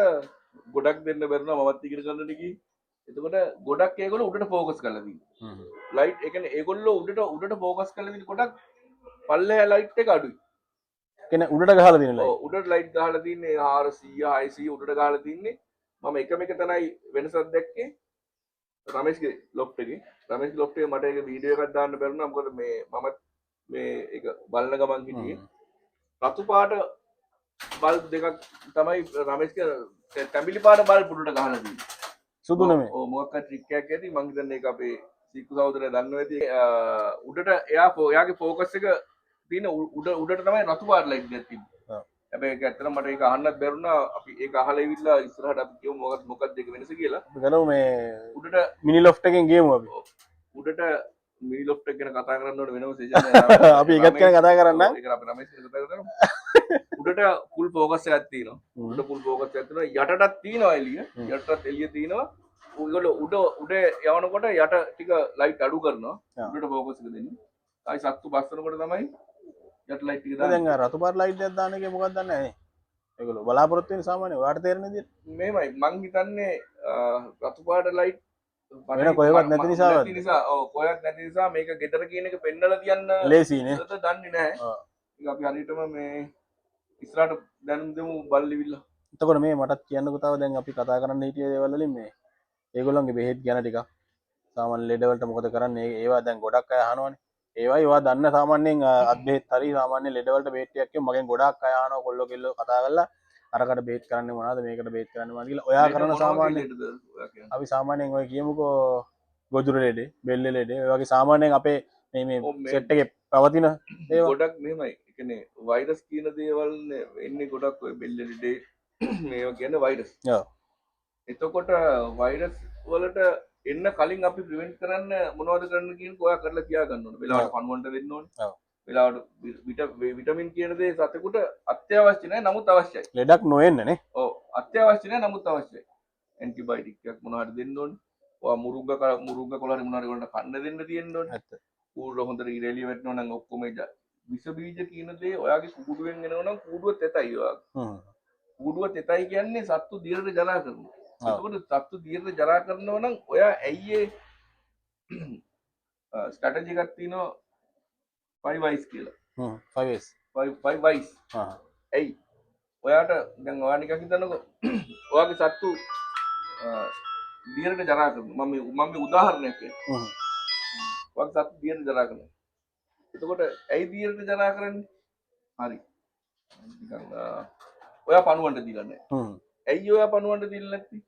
ගොඩක් දෙන්න බැරිනවා මමත් ඉගෙන ගන්නට ගිහින්. එතකොට ගොඩක් ඒගොල්ලෝ උඩට ફોකස් කරලා තියෙනවා. ලයිට් ඒ කියන්නේ ඒගොල්ලෝ උඩට ફોකස් කරලා තියෙන ගොඩක් පල්ලෙහා ලයිට් එක අඩුයි. කියන්නේ උඩට ගහලා තියෙන ලයිට්. ඔව් උඩට ලයිට් ගහලා තින්නේ 400 600 උඩට ගහලා තින්නේ. මම එක තැනයි වෙනසක් දැක්කේ. රමේෂ්ගේ ලොෆ්ට් එකේ. රමේෂ්ගේ ලොෆ්ට් එකේ මට ඒක වීඩියෝ එකක් දාන්න බැරුණා. මොකද මේ මම මේ ඒක බලන ගමන් හිටියේ. රතු පාට බල්බ් දෙකක් තමයි රමේෂ්ගේ තැඹිලි පාට බල්බ් උඩට ගහලා තියෙන්නේ. සුදු නෙමෙයි. ඔව් මොකක් හරි ට්‍රික් එකක් ඇති. මං හිතන්නේ ඒක අපේ සීකු සහෝදරයා දන්නවා ඇති. උඩට එයාගේ ફોකස් එක තියෙන උඩට තමයි රතු පාට ලයිට් එකක් තිබ්බේ. හැබැයි ඒක ඇත්තටම මට ඒක අහන්නත් බැරුණා. අපි ඒක අහලා ඉවිල්ලා ඉස්සරහට අපි කියමු මොකක්ද ඒක වෙනස කියලා. අපි ගලමු මේ උඩට මිනි ලොෆ්ට් එකෙන් ගියමු අපි. උඩට මිනි ලොෆ්ට් එක ගැන කතා කරන්න ඕනේ වෙනම සෙෂන් එකක්. අපි ඒකත් ගැන කතා කරන්න. ඒක අපි රමේෂ් කතා කරමු. උඩට ෆුල් ෆෝකස් එකක් තියෙනවා. උඩ ෆුල් ෆෝකස් එකක් තියෙනවා. යටටත් තියෙනවා එළිය. යටටත් එළිය තියෙනවා. ඔයගොල්ලෝ උඩ යවනකොට යට ටික ලයිට් අඩු කරනවා. උඩට ෆෝකස් එක දෙන්නේ. ආයි සත්තු බස්සනකොට තමයි යට ලයිට් එක දැන් දාන්නේ. රතු පාට ලයිට් එකක් දාන එකේ මොකක්ද දන්නේ නැහැ. ඒගොල්ලෝ බලාපොරොත්තු වෙන සාමාන්‍ය ඔයාලට තේරෙන විදිහට මේමයි මං හිතන්නේ රතු පාට ලයිට් වෙන කොහෙවත් නැති නිසාවද? ඔව් කොහෙවත් නැති නිසා මේක ගෙදර කියන එක පෙන්නලා තියන්න ලේසියිනේ. ඒකද දන්නේ නැහැ. ඔව්. ඒක අපි හරියටම මේ ඉස්සරහට දැනුම් දෙමු බල්ලිවිල්ලා. එතකොට මේ මටත් කියන්නකෝ තව දැන් අපි කතා කරන්න හිටිය දේවල් වලින් මේ ඒගොල්ලන්ගේ බෙහෙත් ගැන ටිකක් සාමාන්‍ය ලෙඩ වලට මොකද කරන්නේ ඒවා දැන් ගොඩක් අය අහනවනේ. ඒවා ඒවා දන්න සාමාන්‍යයෙන් අත් බෙහෙත් හරි සාමාන්‍ය ලෙඩ වලට බෙහෙත් ටිකක් කියමු මගෙන් ගොඩක් අය අහනවා කොල්ලෝ කෙල්ලෝ කතා කරලා අරකට බෙහෙත් කරන්නේ මොනවද මේකට බෙහෙත් කරන්නේ මොනවද කියලා. ඔයා කරන සාමාන්‍ය අපි සාමාන්‍යයෙන් ඔය කියමුකෝ ගොදුරු ලෙඩේ, බෙල්ල ලෙඩේ ඔය වගේ සාමාන්‍යයෙන් අපේ මේ සෙට් එකේ පවතින ඒවා ගොඩක් මෙහෙමයි. ඒ කියන්නේ වෛරස් කියන දේවල් එන්නේ ගොඩක් ඔය බෙල්ල ලෙඩේ මේවා කියන්නේ වෛරස්. ඔව්. එතකොට වෛරස් වලට එන්න කලින් අපි ප්‍රිවෙන්ට් කරන්න මොනවද කරන්න කියනක ඔයා කරලා තියා ගන්න ඕනේ. වෙලාවට පණුවන්ට වෙන්න ඕනේ. ඔව්. වෙලාවට විටමින් කියන දේ සතෙකුට අත්‍යවශ්‍ය නැහැ නමුත් අවශ්‍යයි. ලෙඩක් නොවෙන්න නේ. ඔව් අත්‍යවශ්‍ය නැහැ නමුත් අවශ්‍යයි. ඇන්ටිබයොටික් එකක් මොනවද දෙන්න ඕනේ. ඔයා මුරුග්ග කොළ හරි මොනවද වලට කන්න දෙන්න තියෙන්න ඕනේ. ඇත්ත. කූඩුව හොඳට ඉරෙලිය වැටෙනවා නම් ඔක්කොම විස බීජ කියන දේ ඔයාගේ කුඩුවෙන් එනවා නම් කූඩුව තෙතයි ඔයාගේ. කූඩුව තෙතයි කියන්නේ සත්තු දීර්ඝ ජරා කරනවා. එතකොට සත්තු දීර්ඝ ජරා කරනවා නම් ඔයා ඇයි ඒ ස්ට්‍රැටජි එකක් තියෙනවා 5 වයිස් කියලා. 5 ways. 5 වයිස්. ඇයි ඔයාට දැන් ඔයා නිකන් හිතන්නකෝ ඔයාගේ සත්තු දීර්ඝ ජරා කරනවා. මම උදාහරණයක් කියන්නම්. ඔයාගේ සත්තු දීර්ඝ ජරා කරනවා. එතකොට ඇයි දීර්ඝ ජරා කරන්නේ? හරි. නිකන් ඔයා පණුවන්ට දීලා නැහැ. ඇයි ඔයා පණුවන්ට දීලා නැත්තේ?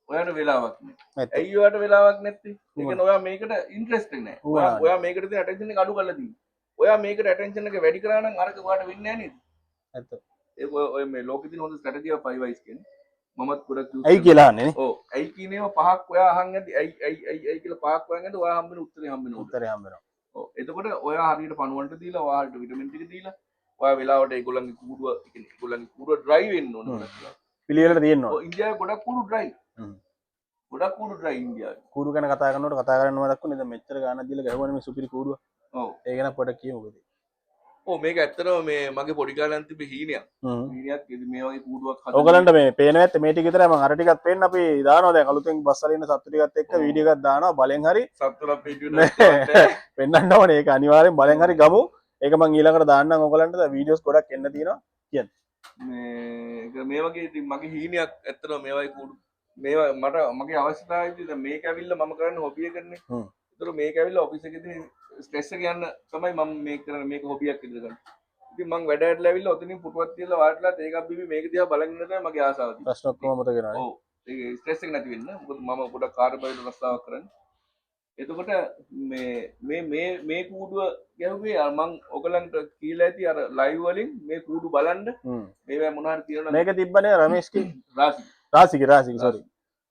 ඔයාට වෙලාවක් නැහැ. ඇයි ඔයාට වෙලාවක් නැත්තේ? ඒ කියන්නේ ඔයා මේකට ඉන්ට්‍රෙස්ටඩ් නැහැ. ඔයා මේකට තියෙන ඇටෙන්ෂන් එක අඩු කරලා තියෙනවා. ඔයා මේකට ඇටෙන්ෂන් එක වැඩි කරා නම් අරක ඔයාට වෙන්නේ නැහැ නේද? ඇත්ත. ඒක ඔය මේ ලෝකෙ තියෙන හොඳ ස්ට්‍රැටජි එක 5 වයිස් කියන්නේ. මමත් ගොඩක් යූස් ඇයි කියලා අහන්නේ නේ. ඔව්. ඇයි කියන ඒවා පහක් ඔයා අහන් යද්දි ඇයි කියලා පහක් හොයන් යද්දි ඔයා හම්බෙන උත්තරේ හම්බෙනවා. උත්තරේ හම්බ වෙනවා. ඔව්. එතකොට ඔයා හරියට පණුවන්ට දීලා ඔයාලට විටමින් ටික දීලා ඔයා වෙලාවට ඒගොල්ලන්ගේ කූඩුව කියන්නේ ඒගොල්ලන්ගේ කූඩුව ඩ්‍රයි වෙන්න ඕනේ. පිළිවෙලට තියෙනවා. ඔව් ඉන්දියාවේ ගොඩක් කූඩු ඩ්‍රයි. ගොඩක් කූඩු ඩ්‍රයි ඉන්දියාවේ. කූඩු ගැන කතා කරනකොට කතා කරන්න මතක් වුණේ දැන් මෙච්චර ගාණක් දීලා ගහුවනේ මේ සුපිරි කූඩුව. ඔව්. ඒ ගැන පොඩක් කියමුකෝ. ඔව් මේක ඇත්තටම මේ මගේ පොඩි කාලේ නම් තිබ්බ හීනයක්. හීනයක් ඉතින් මේ වගේ කූඩුවක් හදලා ඔයගලන්ට මේ පේන නැත්te මේ ටික විතරයි මම අර ටිකත් පේන්න අපි දානවා දැන් අලුතෙන් බස් වල ඉන්න සත්තු ටිකත් එක්ක වීඩියෝ එකක් දානවා බලෙන් හරි සත්තුලා පිටියුනේ පෙන්වන්න ඕනේ ඒක අනිවාර්යෙන් බලෙන් හරි ගමු ඒක මම ඊළඟට දාන්නම් ඔයගලන්ට වීඩියෝස් ගොඩක් එන්න තියෙනවා කියන්න මේ වගේ ඉතින් මගේ හීනයක් ඇත්තටම මේ වගේ කූඩු මේවා මට මගේ අවශ්‍යතාවයදී දැන් මේක ඇවිල්ලා මම කරන්නේ හොබි එකනේ. ඒතර මේක ඇවිල්ලා ඔෆිස් එකේදී ස්ට්‍රෙස් එක යන්න තමයි මම මේක කරන්නේ මේක හොබියක් විදිහට ගන්න. ඉතින් මම වැඩ ඇරලා ඇවිල්ලා ඔතනින් පුටුවක් තියලා වාඩිලා ඒකක් බිබි මේක දිහා බලන් ඉන්න තමයි මගේ ආසාව තියෙන්නේ. ප්‍රශ්න ඔක්කොම මතක වෙනවා. ඔව්. ඒක ස්ට්‍රෙස් එක නැති වෙන්න. මොකද මම පොඩක් කාර්යබහුල රස්සාවක් කරන්නේ. එතකොට මේ කූඩුව ගැහුවේ මම ඔයගලන්ට කියලා ඇති අර ලයිව් වලින් මේ කූඩු බලන්න මේවා මොනවා හරි තියෙනවා මේක තිබ්බනේ රමේෂ්ගේ රාසිගේ sorry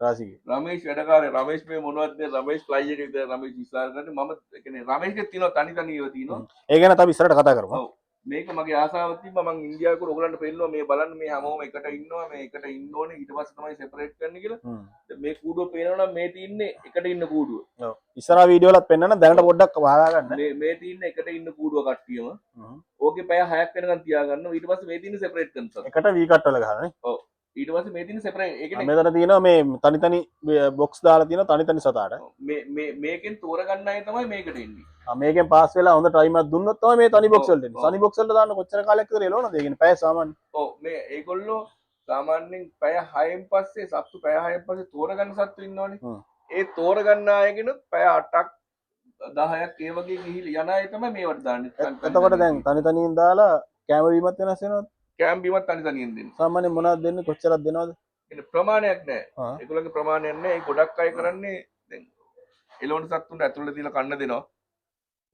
රාසිගේ රමේෂ් වැඩකාරය රමේෂ් මේ මොනවද රමේෂ් ෆ්ලයි එකේ ඉඳලා රමේෂ් විශ්වාස කරන්නේ මම ඒ කියන්නේ රමේෂ්ගේ තියෙනවා තනි තනිව තියෙනවා ඒ ගැන අපි ඉස්සරහට කතා කරමු. ඔව් මේක මගේ ආසාවක් තිබ්බා මම ඉන්දියාවේ කොට ඔයගලන්ට පෙන්නනවා මේ බලන්න මේ හැමෝම එකට ඉන්නවා මේ එකට ඉන්න ඕනේ ඊට පස්සේ තමයි සෙපරේට් කරන්න කියලා. මේ කූඩුව පේනවා නම් මේ තින්නේ එකට ඉන්න කූඩුව. ඔව්. ඉස්සරහා වීඩියෝ වලත් පෙන්නන දැනට පොඩ්ඩක් වහලා ගන්න. මේ තින්නේ එකට ඉන්න කූඩුව කට්ටියම. ඕකේ පැය 6ක් වෙනකන් තියාගන්නවා ඊට පස්සේ මේ තින්නේ සෙපරේට් කරනවා. එකට වී කට් වල ගහනවා නේ. ඔව්. ඊට පස්සේ මේ තින්නේ සෙපරේට් ඒ කියන්නේ මෙතන තියෙනවා මේ තනි තනි බොක්ස් දාලා තියෙනවා තනි තනි සතාට. මේකෙන් තෝරගන්න අය තමයි මේකට එන්නේ. මේකෙන් පාස් වෙලා හොඳ ටයිම් එකක් දුන්නොත් තමයි මේ තනි බොක්ස් වලට එන්නේ. තනි බොක්ස් වලට දාන්න කොච්චර කාලයක් විතර එළවනද? ඒ කියන්නේ පැය සාමාන්‍ය. ඔව් මේ ඒගොල්ලෝ සාමාන්‍යයෙන් පැය 6න් පස්සේ සත්තු පැය 6න් පස්සේ තෝරගන්න සත්තු ඉන්නවනේ. ඒ තෝරගන්න අයගෙනුත් පැය 8ක් 10ක් ඒ වගේ ගිහිලි යන අය තමයි මේවට දාන්නේ. එතකොට දැන් තනි තනියෙන් දාලා කැම වීමත් වෙනස් වෙනවද? කැම් බීමත් තනි තනියෙන් දෙන්නේ. සාමාන්‍යයෙන් මොනවද දෙන්නේ? කොච්චරක් දෙනවද? ඒ ප්‍රමාණයක් නැහැ. ඒගොල්ලන්ගේ ප්‍රමාණයක් නැහැ. ඒ ගොඩක් අය කරන්නේ දැන් එළවණු සත්තුන්ට ඇතුළට තියලා කන්න දෙනවා.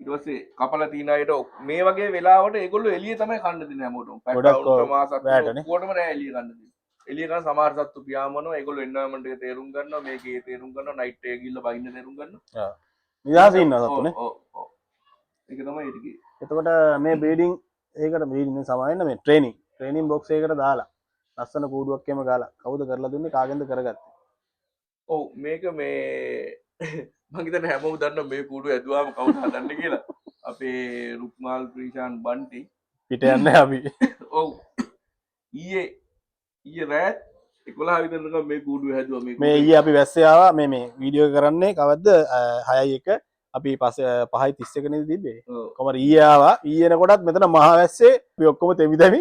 ඊට පස්සේ කපලා තියන අයට මේ වගේ වෙලාවට ඒගොල්ලෝ එළිය තමයි කන්න දෙන්නේ හැමෝටම. ගොඩක් ඔක්කොටම නෑ එළිය කන්න දෙන්නේ. එළිය කන සමහර සත්තු පියාඹනවා. ඒගොල්ලෝ එන්වයරන්මන්ට් එක තේරුම් ගන්නවා. මේකේ තේරුම් ගන්නවා. නයිට් එකේ ගිහිල්ලා බහින්න තේරුම් ගන්නවා. නිදහසේ ඉන්නවා සත්තුනේ. ඔව් ඔව්. ඒක තමයි ඒක. එතකොට මේ බ්‍රීඩින් ඒකට බ්‍රීඩින් සමාවෙන්න මේ ට්‍රේනින් බොක්ස් එකකට දාලා ලස්සන කූඩුවක් එම ගාලා කවුද කරලා දුන්නේ කාගෙන්ද කරගත්තේ? ඔව් මේක මේ මං හිතන්නේ හැමෝම දන්නවා මේ කූඩුව ඇදුවාම කවුද හදන්නේ කියලා. අපේ රුක්මාල් ප්‍රීෂාන් බන්ටි පිට යන්න අපි ඔව් ඊයේ රෑත් 11 විතරනකම් මේ කූඩුව හැදුවා මේ ඊයේ අපි වැස්සේ ආවා මේ වීඩියෝ කරන්නේ කවද්ද 6:01 අපි පස්සේ 5:31 නේ තිබ්බේ කොහමද ඊයේ ආවා ඊයේන කොටත් මෙතන මහා වැස්සේ අපි ඔක්කොම තෙමි තෙමි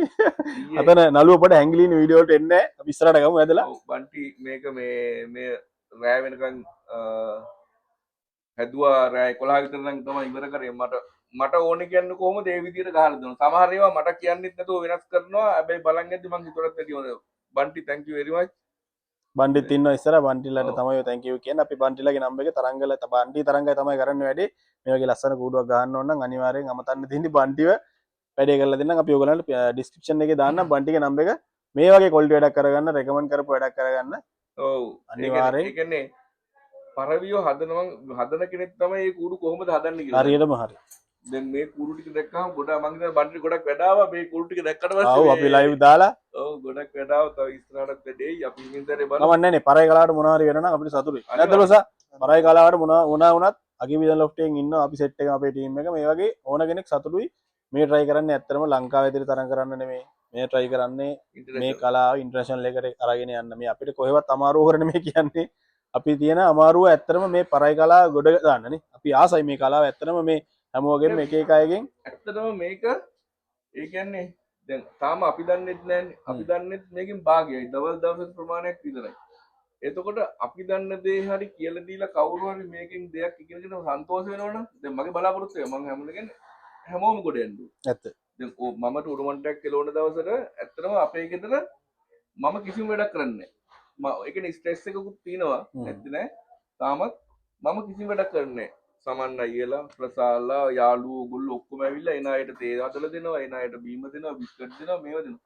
අතන නළුව පොඩ හැංගිලින වීඩියෝ වලට එන්නේ නැහැ අපි ඉස්සරහට ගමු ඇදලා බන්ටි මේක මේ රෑ වෙනකන් හැදුවා රෑ 11 විතර නම් තමයි ඉවර කරේ මට ඕනේ කියන්නේ කොහොමද ඒ විදියට ගහලා දෙනවා සමහර ඒවා මට කියන්නෙත් නැතුව වෙනස් කරනවා හැබැයි බලන් යද්දි මං හිතුවටත් වැඩි හොඳ බන්ටි thank you very much බන්ඩිත් ඉන්නවා ඉස්සර බන්ටිලට තමයි thank you කියන්නේ අපි බන්ටිලගේ නම්බර් එක තරංගල බන්ටි තරංගය තමයි කරන්නේ වැඩි මේ වගේ ලස්සන කූඩුවක් ගහන්න ඕන නම් අනිවාර්යෙන් අමතන්න තියෙන්නේ බන්ටිව වැඩේ කරලා දෙන්නම් අපි ඔයගලන්ට ඩිස්ක්‍රිප්ෂන් එකේ දාන්නම් බන්ටිගේ නම්බර් එක මේ වගේ ක්වොලිටි වැඩක් කරගන්න රෙකමන්ඩ් කරපු වැඩක් කරගන්න ඔව් අනිවාර්යෙන් ඒ කියන්නේ පරවියෝ හදන කෙනෙක් තමයි මේ කූඩු කොහොමද හදන්නේ කියලා හරියටම හරි දැන් මේ කූඩු ටික දැක්කම ගොඩක් මං හිතන්නේ බන්ටි ගොඩක් වැඩාවා මේ කූඩු ටික දැක්කට පස්සේ ආව් අපි ලයිව් දාලා ඔව් ගොඩක් වැඩාවා තව ඉස්සරහට දෙයි අපි ඉන්දරේ බලමු කමන්නේ නේ පරයි කලාවට මොනවා හරි වෙනවා නම් අපිට සතුටුයි නැද්දලෝසා පරයි කලාවට මොනවා වුණත් අකිවිදන් ලොෆ්ට් එකෙන් ඉන්නවා අපි සෙට් එක අපේ ටීම් එක මේ වගේ ඕන කෙනෙක් සතුටුයි මේ try කරන්නේ ඇත්තටම ලංකාවේ විතර තරම් කරන්න නෙමෙයි මේ try කරන්නේ මේ කලාව ඉන්ටර්නැෂනල් එකට අරගෙන යන්න මේ අපිට කොහෙවත් අමාරුව කරන්නේ මේ කියන්නේ අපි තියෙන අමාරුව ඇත්තටම මේ පරයි කලාව ගොඩ දාන්නනේ අපි ආසයි මේ කලාව ඇත්තටම මේ හැමෝගෙම එක එක අයගෙන් ඇත්තටම මේක ඒ කියන්නේ දැන් තාම අපි දන්නෙත් නැන්නේ අපි දන්නෙත් මේකෙන් භාගයයි දවල් දවස් ප්‍රමාණයක් විතරයි එතකොට අපි දන්න දේ හරි කියලා දීලා කවුරු හරි මේකෙන් දෙයක් ඉගෙනගෙන සන්තෝෂ වෙනවනම් දැන් මගේ බලාපොරොත්තු එක මම හැමෝම හැමෝම කොට යන්න ඇත්ත දැන් මම ටූර්නමන්ට් එකක් කෙලවන දවසට ඇත්තටම අපේ ගෙදර මම කිසිම වැඩක් කරන්නේ නැහැ ඒ කියන්නේ ස්ට්‍රෙස් එකකුත් තියෙනවා නැත්ද නෑ තාමත් මම කිසිම වැඩක් කරන්නේ සමන්න අයියලා ප්‍රසාලා යාළුවෝ ඔයගොල්ලෝ ඔක්කොම ඇවිල්ලා එන අයට තේ හදලා දෙනවා එන අයට බීම දෙනවා බිස්කට් දෙනවා මේව දෙනවා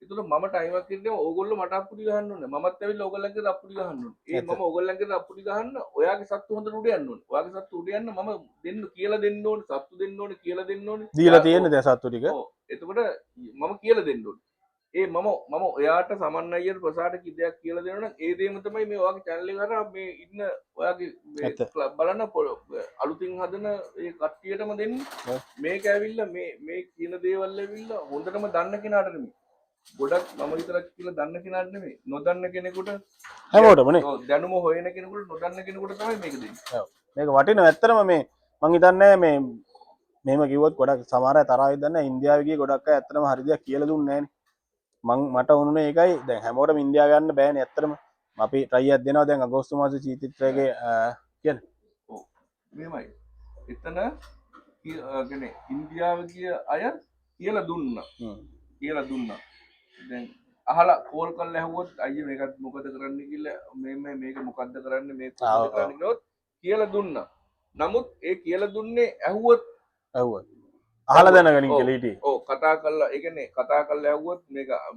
ඒතකොට මම ටයිම් එකක් ඉන්නවා ඕගොල්ලෝ මට අප්පුඩි ගහන්න ඕනේ මමත් ඇවිල්ලා ඕගොල්ලන්ගේ අප්පුඩි ගහන්න ඕනේ මම ඕගොල්ලන්ගේ අප්පුඩි ගහන්න ඔයාගේ සත්තු හොඳට උඩ යන්න ඕනේ ඔයාගේ සත්තු උඩ යන්න මම දෙන්න කියලා දෙන්න ඕනේ සත්තු දෙන්න ඕනේ කියලා දෙන්න ඕනේ දීලා තියෙන දැන් සත්තු ටික ඔව් එතකොට මම කියලා දෙන්න ඕනේ මම ඔයාට සමන්න අයියට ප්‍රසාට කිදයක් කියලා දෙනවා නම් ඒ දේම තමයි මේ ඔයාගේ channel එක හරහා මේ ඉන්න ඔයාගේ බලන්න අලුතින් හදන ඒ කට්ටියටම දෙන්නේ මේක ඇවිල්ලා මේ කියන දේවල් ඇවිල්ලා හොඳටම දන්න කෙනාට නෙමෙයි ගොඩක් මම විතරක් කියලා දන්න කෙනාට නෙමෙයි නොදන්න කෙනෙකුට හැමෝටමනේ දැනුම හොයන කෙනෙකුට නොදන්න කෙනෙකුට තමයි මේක දෙන්නේ ඔව් මේක වටිනවා ඇත්තටම මේ මං හිතන්නේ මේ මෙහෙම කිව්වොත් ගොඩක් සමහර අය තරහ වෙන්නේ නැහැ ඉන්දියාවේ ගිය ගොඩක් අය ඇත්තටම හරි දෙයක් කියලා දුන්නේ නැහැ මට වුණේ ඒකයි දැන් හැමෝටම ඉන්දියාව ගන්න බෑනේ ඇත්තටම අපි try එකක් දෙනවා දැන් අගෝස්තු මාසේ චීතිත්‍රයේ කියන්නේ ඔව් මෙහෙමයි එතන කියන්නේ ඉන්දියාව ගිය අය කියලා දුන්නා දැන් අහලා කෝල් කරලා ඇහුවොත් අයියේ මේකත් මොකද කරන්න කියලා මේක මොකද්ද කරන්නේ මේක මොකද කරන්නේ කිව්වොත් කියලා දුන්නා නමුත් ඒ කියලා දුන්නේ ඇහුවොත් අහලා දැනගනින් කියලා හිටියේ ඔව් කතා කරලා ඒ කියන්නේ කතා කරලා ඇහුවොත්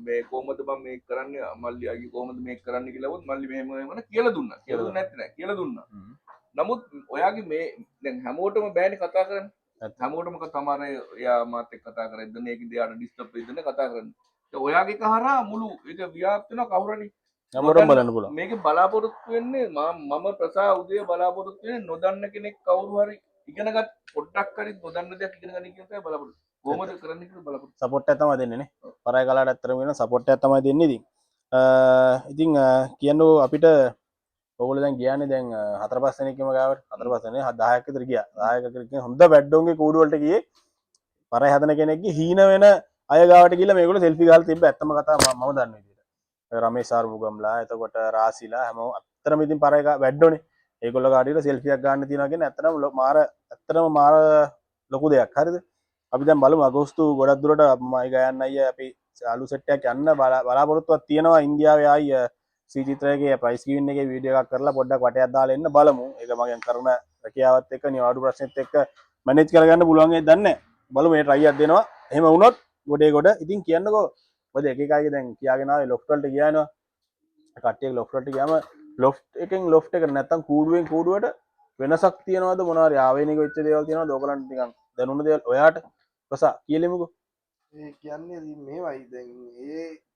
මේ කොහොමද මම මේක කරන්නේ මල්ලි අයියේ කොහොමද මේක කරන්න කියලා ඇහුවොත් මල්ලි මෙහෙම කියලා දුන්නා නැත්නම් කියලා දුන්නා නමුත් ඔයාගේ මේ දැන් හැමෝටම බෑනේ කතා කරන්න හැමෝටම තමයි එයා මාත් එක්ක කතා කරද්දී දැන් ඒකේ දෙයාට ඩිස්ටර්බ් වෙද්දී කතා කරන්නේ ඔයාගේ කහරා මුළු ඒක ව්‍යාප්ත වෙනවා කවුරුනි හැමෝටම බලන්න පුළුවන් මේකේ බලාපොරොත්තු වෙන්නේ මම ප්‍රසා උදේ බලාපොරොත්තු වෙන්නේ නොදන්න කෙනෙක් කවුරු හරි ඉගෙනගත් පොඩ්ඩක් හරි නොදන්න දෙයක් ඉගෙන ගන්න කියන එක බලාපොරොත්තු කොහොමද කරන්න කියලා බලාපොරොත්තු සපෝට් එක තමයි දෙන්නේ නේ පරාය කලාවට ඇත්තටම වෙන සපෝට් එකක් තමයි දෙන්නේ ඉතින් කියන්නෝ අපිට ඔයගොල්ලෝ දැන් ගියානේ දැන් 4-5 දෙනෙක්ම ගාවට 4-5 නේ 10ක් විතර ගියා 10ක විතර හොඳ බැඩ්ඩෝන්ගේ කූඩු වලට ගියේ පරාය හදන කෙනෙක්ගේ හීන වෙන අය ගාවට ගිහලා මේගොල්ලෝ සෙල්ෆි ගහලා තිබ්බ ඇත්තම කතාව මම දන්න විදිහට රමේෂ් ආර්මුගම්ලා එතකොට රාසිලා හැමෝම අත්‍තරම ඉතින් පරාය වැඩ්ඩෝනේ ඒගොල්ලෝ ගාඩියට සෙල්ෆියක් ගන්න තියනවා කියන්නේ ඇත්තටම මාර ලොකු දෙයක් හරිද අපි දැන් බලමු අගෝස්තු ගොඩක් දුරට මයි ගයන්න අයියා අපි අලු සෙට් එකක් යන්න බලාපොරොත්තුවක් තියෙනවා ඉන්දියාවේ ආයි සීචිත්‍රයේ ප්‍රයිස් ගිවින් එකේ වීඩියෝ එකක් කරලා පොඩ්ඩක් වටයක් දාලා එන්න බලමු ඒක මගෙන් කරන රැකියාවත් එක්ක නිවාඩු ප්‍රශ්නෙත් එක්ක මැනේජ් කරගන්න පුළුවන් ඒ දන්නේ බලමු මේ try එකක් දෙනවා එහෙම වුණොත් ගොඩ ඉතින් කියන්නකෝ මොකද එක එක අයගේ දැන් කියාගෙන ආවේ ලොෆ්ට් වලට ගියානවා කට්ටිය ලොෆ්ට් වලට ගියාම ලොෆ්ට් එකෙන් ලොෆ්ට් එකට නැත්තම් කූඩුවෙන් කූඩුවට වෙනසක් තියනවද මොනවා හරි ආවේනික වෙච්ච දේවල් තියනවද ඔයගලන්ට නිකන් දැනුණ දේවල් ඔයාට ප්‍රසා කියලෙමුකෝ ඒ කියන්නේ මේවයි දැන්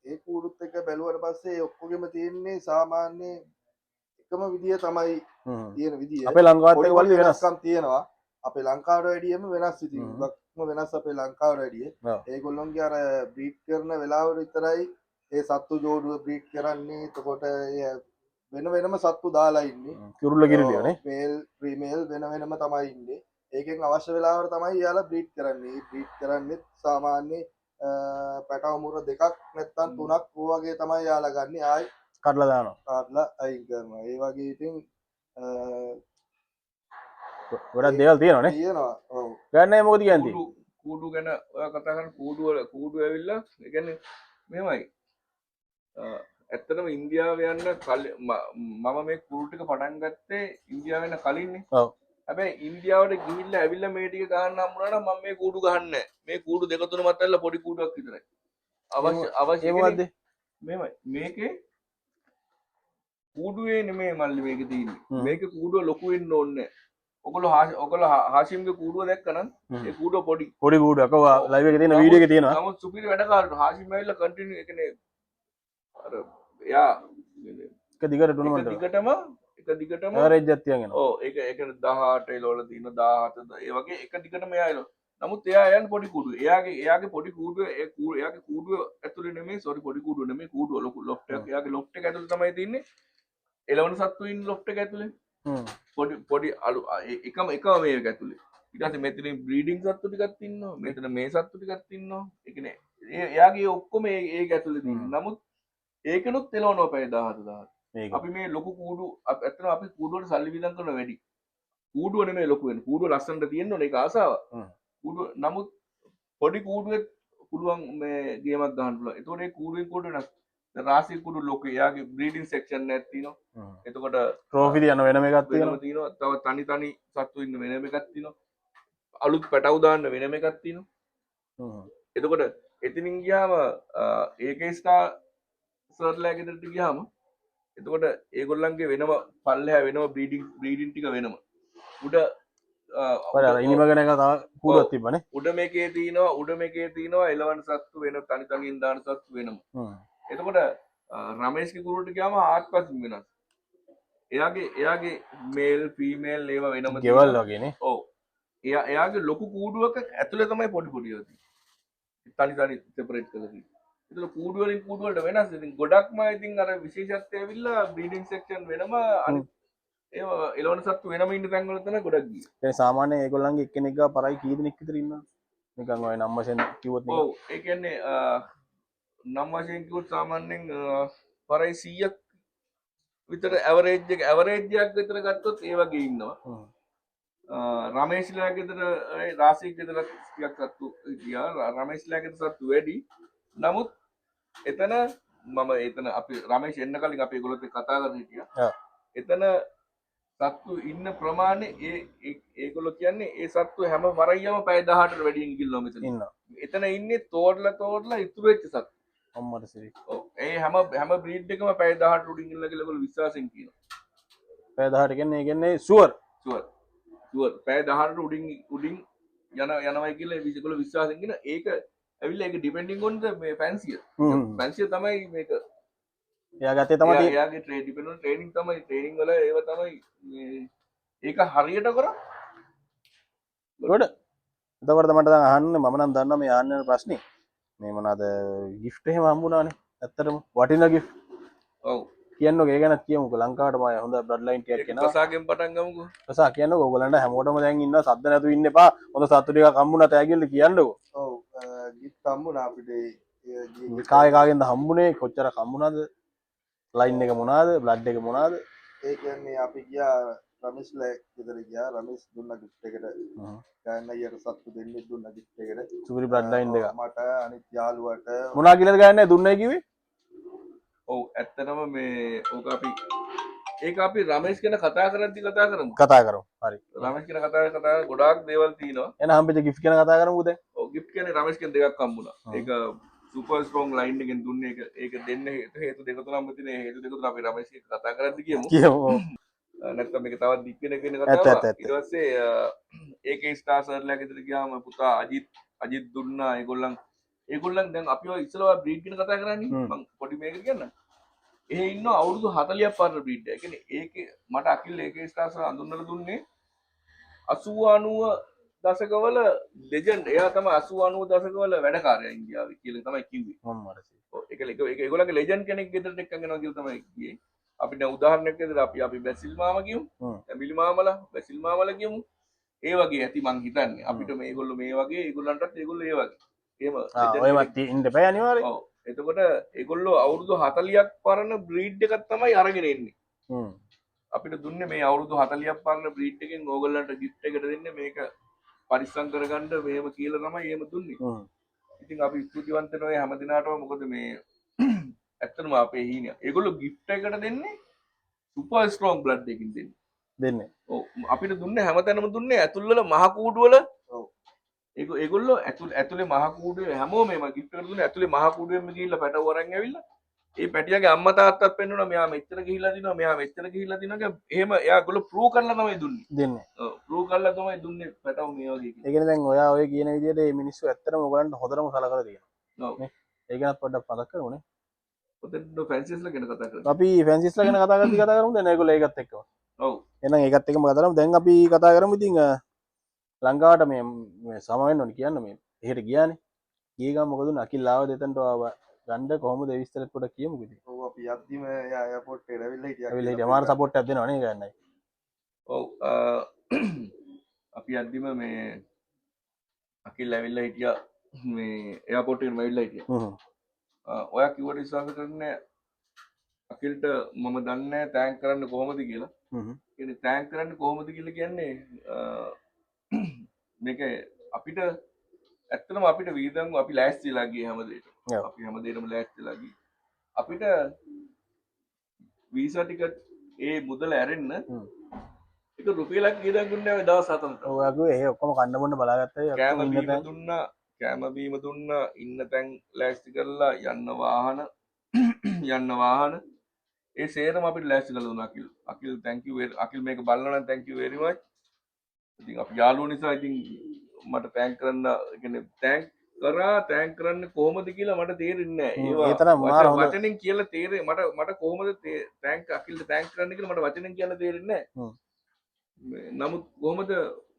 ඒ කූඩුත් එක බැලුවට පස්සේ ඔක්කොගෙම තියෙන්නේ සාමාන්‍ය එකම විදිය තමයි තියෙන විදිය අපේ ලංකාවත් එක්ක වලදී වෙනස්කම් තියෙනවා අපේ ලංකාවට වැඩියම වෙනස් ඉතින් ගක්ම වෙනස් අපේ ලංකාවට වැඩිය ඒගොල්ලොන්ගේ අර බ්‍රීඩ් කරන වෙලාවට විතරයි ඒ සත්තු ජෝඩුව බ්‍රීඩ් කරන්නේ එතකොට වෙන වෙනම සත්තු දාලා ඉන්නේ කිරුල්ල කිරිලියනේ මේල් ප්‍රීමේල් වෙන වෙනම තමයි ඉන්නේ ඒකෙන් අවශ්‍ය වෙලාවට තමයි යාලා බ්‍රීඩ් කරන්නේ බ්‍රීඩ් කරන්නෙත් සාමාන්‍ය පැටව මුර දෙකක් නැත්තම් තුනක් වගේ තමයි යාලා ගන්න ආයි කඩලා දානවා කාටලා අයින් කරනවා ඒ වගේ ඉතින් ගොඩක් දේවල් තියෙනවානේ තියෙනවා ඔව් ගන්නෑ මොකද කියන්නේ කූඩු ගැන ඔයා කතා කරන කූඩු ඇවිල්ලා ඒ කියන්නේ මෙහෙමයි ඇත්තටම ඉන්දියාව යන්න මම මේ කුරු ටික පටන් ගත්තේ ඉන්දියාව වෙන කලින්නේ ඔව් හැබැයි ඉන්දියාවට ගිහිල්ලා ඇවිල්ලා මේ ටික ගහන්න හම්බුනා නම් මම මේ කූඩු ගහන්නේ නැහැ මේ කූඩු දෙක තුන මත ඇල්ල පොඩි කූඩුවක් විතරයි අවශ්‍ය මොකද්ද මෙහෙමයි මේකේ කූඩුවේ නෙමෙයි මල්ලි මේකේ තියෙන්නේ මේකේ කූඩුව ලොකු වෙන්න ඕනේ ඔගොල්ලෝ හාෂිම්ගේ කූඩුව දැක්කනම් ඒ කූඩුව පොඩි කූඩුවක් ලයිව් එකේ තියෙන වීඩියෝ එකේ තියෙනවා නමුත් සුපිරි වැඩකාරට හාෂිම් ඇවිල්ලා කන්ටිනියු ඒ කියන්නේ අර එයා එක දිගට ටුර්නමන්ට් එක දිගටම ඇවරේජ් එකක් තියගෙන ඔව් ඒක 18 එලවල තියෙන 17 ඒ වගේ එක දිගටම එයා එනවා නමුත් එයා යන්නේ පොඩි කූඩුව එයාගේ පොඩි කූඩුව එයාගේ කූඩුව ඇතුලේ නෙමෙයි සෝරි පොඩි කූඩුව නෙමෙයි කූඩුව ලොකු ලොෆ්ට් එකක් එයාගේ ලොෆ්ට් එක ඇතුලේ තමයි තියෙන්නේ එළවන සත්තු ඉන්න ලොෆ්ට් එක ඇතුලේ පොඩි අලු එකම මේක ඇතුලේ ඊට පස්සේ මෙතනින් බ්‍රීඩින් සත්තු ටිකක් ඉන්නවා මෙතන මේ සත්තු ටිකක් ඉන්නවා ඒ කියන්නේ එයාගේ ඔක්කොම ඒක ඇතුලේ තියෙනවා නමුත් ඒකනොත් එළවනවා පැය 14000 අපි මේ ලොකු කූඩු ඇත්තටම අපි කූඩුවට සල්ලි වියදම් කරන වැඩි කූඩුව නෙමෙයි ලොකු වෙන්නේ කූඩුව ලස්සනට තියෙන්න ඕනේ ඒක ආසාව කූඩුව නමුත් පොඩි කූඩුවෙත් පුළුවන් මේ ගේමක් ගන්න පුළුවන් ඒතකොට ඒ කූඩුවෙන් කූඩුව වෙනස් රාසි කුඩු ලොකු එයාගේ බ්‍රීඩින් සෙක්ෂන් එකක් තියෙනවා එතකොට ට්‍රෝෆි තියන වෙනම එකක් තියෙනවා තව තනි සත්තු ඉන්න වෙනම එකක් තියෙනවා අලුත් පැටවු දාන්න වෙනම එකක් තියෙනවා එතකොට එතනින් ගියාම ඒකේ ස්ටාර් සර්ලා ගෙදරට ගියාම එතකොට ඒගොල්ලන්ගේ වෙනම පල්ලෙහා වෙනම බ්‍රීඩින් ටික වෙනම උඩ ඉනිම ගැන තව කූඩුවක් තිබ්බනේ උඩ මේකේ තියෙනවා එළවන සත්තු වෙන තනි දාන සත්තු වෙනම එතකොට රමේෂ්ගේ කුරුට ගියාම ආත්පසින් වෙනස් එයාගේ මේල් ෆීමේල් ඒවා වෙනම ගෙවල් වගේනේ ඔව් එයාගේ ලොකු කූඩුවක ඇතුලේ තමයි පොඩි ඒවා තියෙන්නේ තනි සෙපරේට් කරලා තියෙන්නේ ඒතර කූඩු වලින් කූඩු වලට වෙනස් ඉතින් ගොඩක්ම ඉතින් අර විශේෂත්වය ඇවිල්ලා බ්‍රීඩින් සෙක්ෂන් වෙනම අනිත් ඒවා එළවන සත්තු වෙනම ඉන්න තැන් වල තමයි ගොඩක් ගියේ ඒ සාමාන්‍ය ඒගොල්ලන්ගේ එක්කෙනෙක් ගාව පරයි කී දෙනෙක් විතර ඉන්නවා නිකන් ඔය නම් වශයෙන් කිව්වොත් ඔව් ඒ කියන්නේ නම් වශයෙන් කිව්වොත් සාමාන්‍යයෙන් පරයි 100ක් විතර ඇවරේජ් එකක් විතර ගත්තොත් ඒ වගේ ඉන්නවා රමේෂ්ලා ගෙදර රාසික් ගෙදර ටිකක් සත්තු හිටියා රමේෂ්ලා ගෙදර සත්තු වැඩි නමුත් එතන අපි රමේෂ් එන්න කලින් අපි ඒගොල්ලොත් එක්ක කතා කරලා හිටියා එතන සත්තු ඉන්න ප්‍රමාණය ඒගොල්ලෝ කියන්නේ ඒ සත්තු හැම වරයියම පැය 18ට වැඩියෙන් ගිල්ලෝ මෙතන ඉන්නවා එතන ඉන්නේ තෝඩලා ඉතුරු වෙච්ච සත්තු අම්මට සිරි ඔව් ඒ හැම බ්‍රීඩ් එකම පැය 18ට උඩින් ඉන්න කියලා ඒගොල්ලෝ විශ්වාසයෙන් කියනවා පැය 18 කියන්නේ ෂුවර් පැය 18ට උඩින් යනවයි කියලා ඒගොල්ලෝ විශ්වාසයෙන් කියන ඒක ඇවිල්ලා ඒක ඩිපෙන්ඩින් ඔන් මේ ෆැන්සිය තමයි මේක එයා ගත්තේ තමයි එයාගේ ට්‍රේනින් තමයි ට්‍රේනින් වල ඒව තමයි ඒක හරියට කරා ගොඩ එතකොට මට දැන් අහන්න මම නම් දන්නවා මේ ආන්න ප්‍රශ්නේ මේ මොනවාද gift එහෙම හම්බුණානේ ඇත්තටම වටිනා gift ඔව් කියන්නකෝ ඒ ගැන කියමුකෝ ලංකාවට මම හොඳ බ්ලඩ් ලයින් ටිකක් එනවා ප්‍රසාගෙන් පටන් ගමුකෝ ප්‍රසා කියන්නකෝ ඔයගලන්ට හැමෝටම දැන් ඉන්න සද්ද නැතුව ඉන්න එපා හොඳ සත්තු ටිකක් හම්බුණා තෑගිල්ල කියන්නකෝ ඔව් ගිෆ්ට් හම්බුණා අපිට කාගෙන්ද හම්බුනේ කොච්චර හම්බුණාද ලයින් එක මොනවාද බ්ලඩ් එක මොනවාද ඒ කියන්නේ අපි ගියා රමේෂ්ලා ගෙදර ගියා රමේෂ් දුන්න ගිෆ්ට් එකට ගන්න අයියට සත්තු දෙන්නෙක් දුන්න ගිෆ්ට් එකට සුපිරි බ්ලඩ් ලයින් දෙක මට අනිත් යාළුවට මොනවා කියලාද ගන්නේ දුන්නේ කිව්වේ ඔව් ඇත්තටම මේ ඕක ඒක අපි රමේෂ් ගැන කතා කරද්දි කතා කරමු හරි රමේෂ් ගැන කතා ගොඩාක් දේවල් තියෙනවා එහෙනම් හම්බෙච්ච gift ගැන කතා කරමුද දැන් ඔව් gift කියන්නේ රමේෂ් ගැන දෙකක් හම්බුණා ඒක සුපර් ස්ට්‍රෝං ලයින් එකෙන් දුන්නේ ඒක දෙන්න හේතු දෙක තුනක් තියෙන හේතු දෙක තුන අපි රමේෂ් එක්ක කතා කරද්දි කියමු නැත්නම් මේක තවත් දික් වෙන කතාවක් ඊට පස්සේ ඒකේ ස්ටාර් සර්ලා ගෙදර ගියාම පුතා අජිත් දුන්නා ඒගොල්ලන් දැන් අපි ඔය ඉස්සෙල්ලා බ්‍රීඩ් ගැන කතා කරන්නේ මම පොඩි මේක කියන්න එහෙ ඉන්න අවුරුදු 40ක් පරණ බ්‍රීඩ් එක. ඒ කියන්නේ ඒකේ මට අකිල් ඒකේ ස්ටාර්ස් අඳුන්නලා දුන්නේ 80 90 දශකවල ලෙජන්ඩ්. එයා තමයි 80 90 දශකවල වැඩකාරයා ඉන්දියාවේ කියලා තමයි කිව්වේ. ඔව් ඒගොල්ලන්ගේ ලෙජන්ඩ් කෙනෙක් ගෙදරට එක්කන් යනවා කියලා තමයි කිව්වේ. අපිට දැන් උදාහරණයක් විදිහට අපි බැසිල් මාමා කියමු. ඇමිලි මාමලා බැසිල් මාමලා කියමු. ඒ වගේ ඇති මං හිතන්නේ. අපිට මේගොල්ලෝ මේ වගේ ඒගොල්ලන්ටත් ඒගොල්ලෝ ඒ වගේ. එහෙම ඔයවත් ඉන්න බෑ අනිවාර්යෙන්. ඔව්. එතකොට ඒගොල්ලෝ අවුරුදු 40ක් පරණ බ්‍රීඩ් එකක් තමයි අරගෙන එන්නේ. අපිට දුන්නේ මේ අවුරුදු 40ක් පරණ බ්‍රීඩ් එකෙන් ඕගොල්ලන්ට ගිෆ්ට් එකට දෙන්නේ මේක පරිස්සම් කරගන්න මේව කියලා තමයි එහෙම දුන්නේ. ඉතින් අපි ස්තුතිවන්ත වෙනවා හැම දිනාටම. මොකද මේ ඇත්තටම අපේ හීනිය. ඒගොල්ලෝ ගිෆ්ට් එකට දෙන්නේ සුපර් ස්ට්‍රෝං බ්ලඩ් එකකින් දෙන්නේ. ඔව් අපිට දුන්නේ හැමතැනම දුන්නේ ඇතුල් වල මහ කූඩු වල. ඔව් ඒගොල්ලෝ ඇතුලේ මහ කූඩුවේ හැමෝම මේ ගිෆ්ට් එකට දුන්නේ ඇතුලේ මහ කූඩුවෙම ගිහිල්ලා පැටව අරන් ඇවිල්ලා ඒ පැටියාගේ අම්මා තාත්තත් පෙන්නුණා මෙයා මෙච්චර ගිහිල්ලා දිනවා මෙයා මෙච්චර ගිහිල්ලා දිනවා එහෙම එයාගොල්ලෝ ප්‍රූව් කරලා තමයි දුන්නේ. ඔව් ප්‍රූව් කරලා තමයි දුන්නේ පැටව මේ වගේ කියලා. ඒ කියන්නේ දැන් ඔයා ඔය කියන විදිහට මේ මිනිස්සු ඇත්තටම ඔයගලන්ට හොඳටම සලකලා තියෙනවා. ඔව් ඒ ගැනත් පොඩ්ඩක් මතක් කරමුනේ. ඔතෙන් ෆැන්සිස්ලා ගැන කතා කරමු. අපි ෆැන්සිස්ලා ගැන කතා කරමු දැන් ඒගොල්ලෝ ඒකත් එක්කම. ඔව් එහෙනම් ඒකත් එක්කම කතා කරමු. දැන් අපි කතා කරමු ඉතින් ලංකාවට මේ සම වෙන්න ඕනේ කියන්න මේ එහෙට ගියානේ. ගිය ගමන් මොකද උනේ අකිල් ආව දෙතන්ට ආව ගන්න කොහොමද ඒ විස්තරත් පොඩ්ඩක් කියමුකෝ ඉතින්. ඔව් අපි යද්දිම එයා එයාපෝට් එකට ඇවිල්ලා හිටියා. ඇවිල්ලා හිටියා. මාර සපෝට් එකක් දෙනවා නේ ගන්නයි. ඔව් අපි යද්දිම මේ අකිල් ඇවිල්ලා හිටියා මේ එයාපෝට් එකට ඇවිල්ලා හිටියා. ඔයා කිව්වට විශ්වාස කරන්නේ අකිල්ට මම දන්නේ තෑන්ක් කරන්න කොහොමද කියලා. කියන්නේ තෑන්ක් කරන්න කොහොමද කියලා කියන්නේ මේක අපිට ඇත්තටම අපිට වීදම් අපි ලෑස්තිලා ගියේ හැමදේටම. අපි හැමදේටම ලෑස්තිලා ගියේ. අපිට වීසා ටිකට් ඒ මුදල ඇරෙන්න එක රුපියලක් වීදම් දුන්නේ ඔය දවස් 7කට. ඔව් අගෝ ඒ ඔක්කොම කන්න බොන්න බලාගත්තා. කෑම බීම දුන්නා ඉන්න තැන් ලෑස්ති කරලා යන්න වාහන ඒ සේරම අපිට ලෑස්ති කරලා දුන්නා අකිල්. අකිල් thank you අකිල් මේක බලනවා නම් thank you very much. ඉතින් අපි යාළුවෝ නිසා ඉතින් මට තෑන්ක් කරන්න කියන්නේ තෑන්ක් කරන්න කොහොමද කියලා මට තේරෙන්නේ නැහැ. ඒවා වචනෙන් කියලා තේරෙන්නේ මට කොහොමද තෑන්ක් අකිල්ට තෑන්ක් කරන්න කියලා මට වචනෙන් කියලා තේරෙන්නේ නැහැ. නමුත් කොහොමද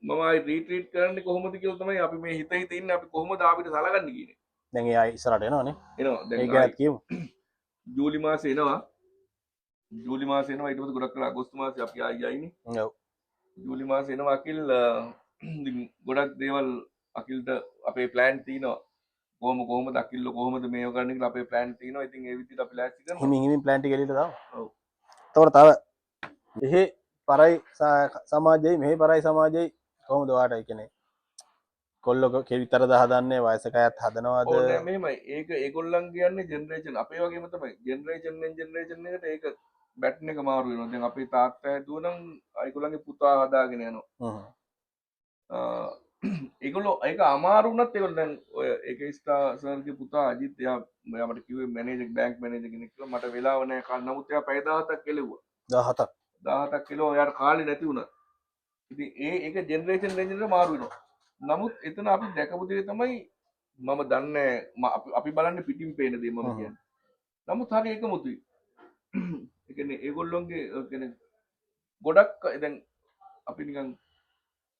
මම ආයි රීට්‍රීට් කරන්නේ කොහොමද කියලා තමයි අපි මේ හිත ඉන්නේ අපි කොහොමද අපිට සලකන්නේ කියන්නේ. දැන් එයා ඉස්සරහට එනවනේ. එනවා දැන් ඒ ගැන කියමු. ජූලි මාසේ එනවා. ඊට පස්සේ ගොඩක් කල අගෝස්තු මාසේ අපි ආයි යයිනේ. ඔව්. ජූලි මාසේ එනවා අකිල් ගොඩක් දේවල් අකිල්ට අපේ ප්ලෑන් තියෙනවා. කොහොමද අකිල්ල කොහොමද මේව කරන්න කියලා අපේ ප්ලෑන් තියෙනවා. ඉතින් ඒ විදිහට අපි ලෑස්ති කරනවා. හිමින් ප්ලෑන් ටික එළියට දාමු. ඔව්. එතකොට තව එහෙ පරයි සමාජයේ මෙහි පරයි සමාජයේ කොහොමද ඔයාට කියන්නේ කොල්ලෝ කෙවිතරද හදන්නේ වයසක අයත් හදනවද? ඕ නෑ මෙහෙමයි. ඒක ඒගොල්ලන් කියන්නේ ජෙනරේෂන් අපේ වගේම තමයි. ජෙනරේෂන් එකට ඒක බැටන් එක මාරු වෙනවා. දැන් අපේ තාත්තා හැදුවා නම් ඒගොල්ලන්ගේ පුතා හදාගෙන යනවා. ඒගොල්ලෝ ඒක අමාරු වුණත් ඒගොල්ලෝ දැන් ඔය ඒකේ ස්ටාර් සර්ගේ පුතා අජිත් එයා මට කිව්වේ මැනේජර් බැංක් මැනේජර් කෙනෙක් කියලා මට වෙලාව නැහැ කාල නමුත් එයා පැය 17ක් කෙලෙව්වා 17ක් කිලෝ එයාට කාලේ නැති වුණා ඉතින් ඒක ජෙනරේෂන් රේන්ජ් එකට මාරු වෙනවා නමුත් එතන අපි දැකපු දේ තමයි මම දන්නේ අපි බලන්නේ පිටින් පේන දේ මම කියන්නේ නමුත් හරි එකමුතුයි ඒ කියන්නේ ඒගොල්ලොන්ගේ කියන්නේ ගොඩක් දැන් අපි නිකන්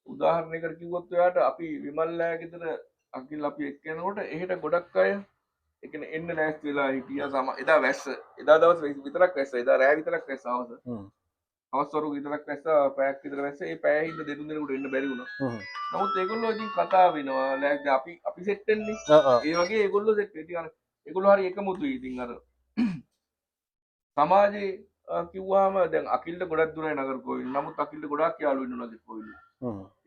උදාහරණයකට කිව්වොත් ඔයාට අපි විමල්ලා ගෙදර අකිල් අපි එක්ක යනකොට එහෙට ගොඩක් අය ඒ කියන්නේ එන්න ලෑස්ති වෙලා හිටියා එදා වැස්ස එදා දවස් විතරක් වැස්ස එදා රෑ විතරක් වැස්ස හවස් වරු විතරක් වැස්ස පැයක් විතර වැස්ස ඒ පැය හින්ද දෙතුන් දිනකට එන්න බැරි වුණා නමුත් ඒගොල්ලෝ ඉතින් කතා වෙනවා ලෑස්ති අපි සෙට් වෙන්නේ ඒ වගේ ඒගොල්ලෝ සෙට් ඉතින් අර ඒගොල්ලෝ හරි එකමුතුයි ඉතින් අර සමාජයේ කිව්වහම දැන් අකිල්ට ගොඩක් දුරයි නගර කොයිල් නමුත් අකිල්ට ගොඩක් යාළුවෝ ඉන්නවා නගර කොයිල්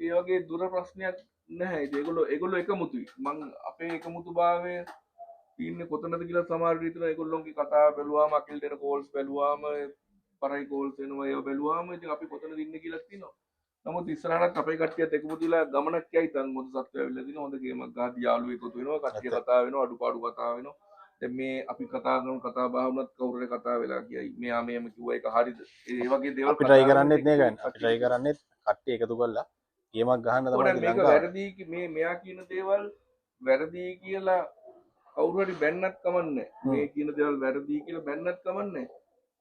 ඒ වගේ දුර ප්‍රශ්නයක් නැහැ ඒගොල්ලෝ එකමුතුයි මං අපේ එකමුතුභාවය ඉන්නේ කොතනද කියලා සමහර විට ඒගොල්ලෝගේ කතා බැලුවාම අකිල් දෙන කෝල්ස් බැලුවාම පරයි කෝල්ස් එනවා ඒව බැලුවාම ඉතින් අපි කොතනද ඉන්නේ කියලා තියෙනවා නමුත් ඉස්සරහට අපේ කට්ටියත් එකමුතුලා ගමනක් යයි තන් මොකද සත්‍ය ඇවිල්ලා දිනවා හොඳ ගේමක් ගහලා යාළුවෝ එකතු වෙනවා කට්ටිය කතා වෙනවා අඩුපාඩු කතා වෙනවා දැන් මේ අපි කතා කරන කතා බහ වුණත් කවුරු හරි කතා වෙලා කියයි මෙයා මෙහෙම කිව්වා ඒක හරිද ඒ වගේ දේවල් අපි try කරන්නේත් නේ ගන්න අපි try කරන්නේත් කට්ටිය එකතු කරලා ගේමක් ගහන්න තමයි මේක වැරදි මේ මෙයා කියන දේවල් වැරදි කියලා කවුරු හරි බැන්නත් කමන්නේ මේ කියන දේවල් වැරදි කියලා බැන්නත් කමන්නේ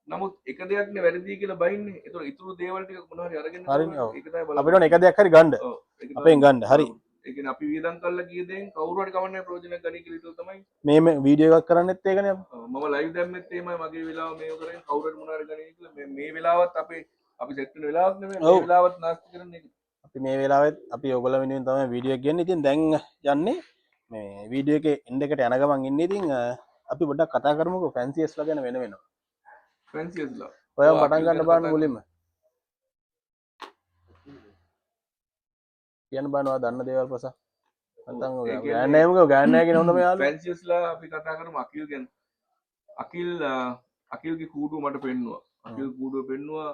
නමුත් එක දෙයක්නේ වැරදි කියලා බයින්නේ. ඒතකොට ඉතුරු දේවල් ටික මොනවා හරි අරගෙන හරිනේ, ඔව්. ඒක තමයි බලන්න. අපිට ඕනේ එක දෙයක් හරි ගන්න. ඔව්. ඒක තමයි අපෙන් ගන්න. හරි. ඒ කියන්නේ අපි වියදම් කරලා ගිය දෙයින් කවුරු හරි කවන්නේ ප්‍රයෝජනයක් ගනි කියලා හිතුව තමයි. මේ වීඩියෝ එකක් කරන්නෙත් ඒකනේ අපි. මම ලයිව් දැම්මෙත් එහෙමයි මගේ වෙලාව මේව කරගෙන කවුරු හරි මොනවා හරි ගනි කියලා මේ වෙලාවත් අපි සෙට් වෙන වෙලාවක් නෙමෙයි මේ වෙලාවත් නාස්ති කරන එක. අපි මේ වෙලාවෙත් අපි ඔයගොල්ලෝ වෙනුවෙන් තමයි වීඩියෝ එක ගන්නේ. ඉතින් දැන් යන්නේ මේ වීඩියෝ එකේ එන්ඩ් එකට යන ගමන් ඉන්නේ. ඉතින් අපි පොඩ්ඩක් කතා කරමුකෝ ෆැන්සිස්ලා ගැන වෙන වෙනවා. ෆැන්සිස්ලා. ඔයා පටන් ගන්න බලන්න මුලින්ම. කියන්න බලනවා දන්න දේවල් ප්‍රසා. නැත්නම් ඔය ගෑනෑමක ගෑනෑගෙන හොඳම යාළුවා. ෆැන්සිස්ලා අපි කතා කරමු අකිල් ගැන. අකිල්ගේ කූඩුව මට පෙන්නුවා. අකිල් කූඩුව පෙන්නුවා.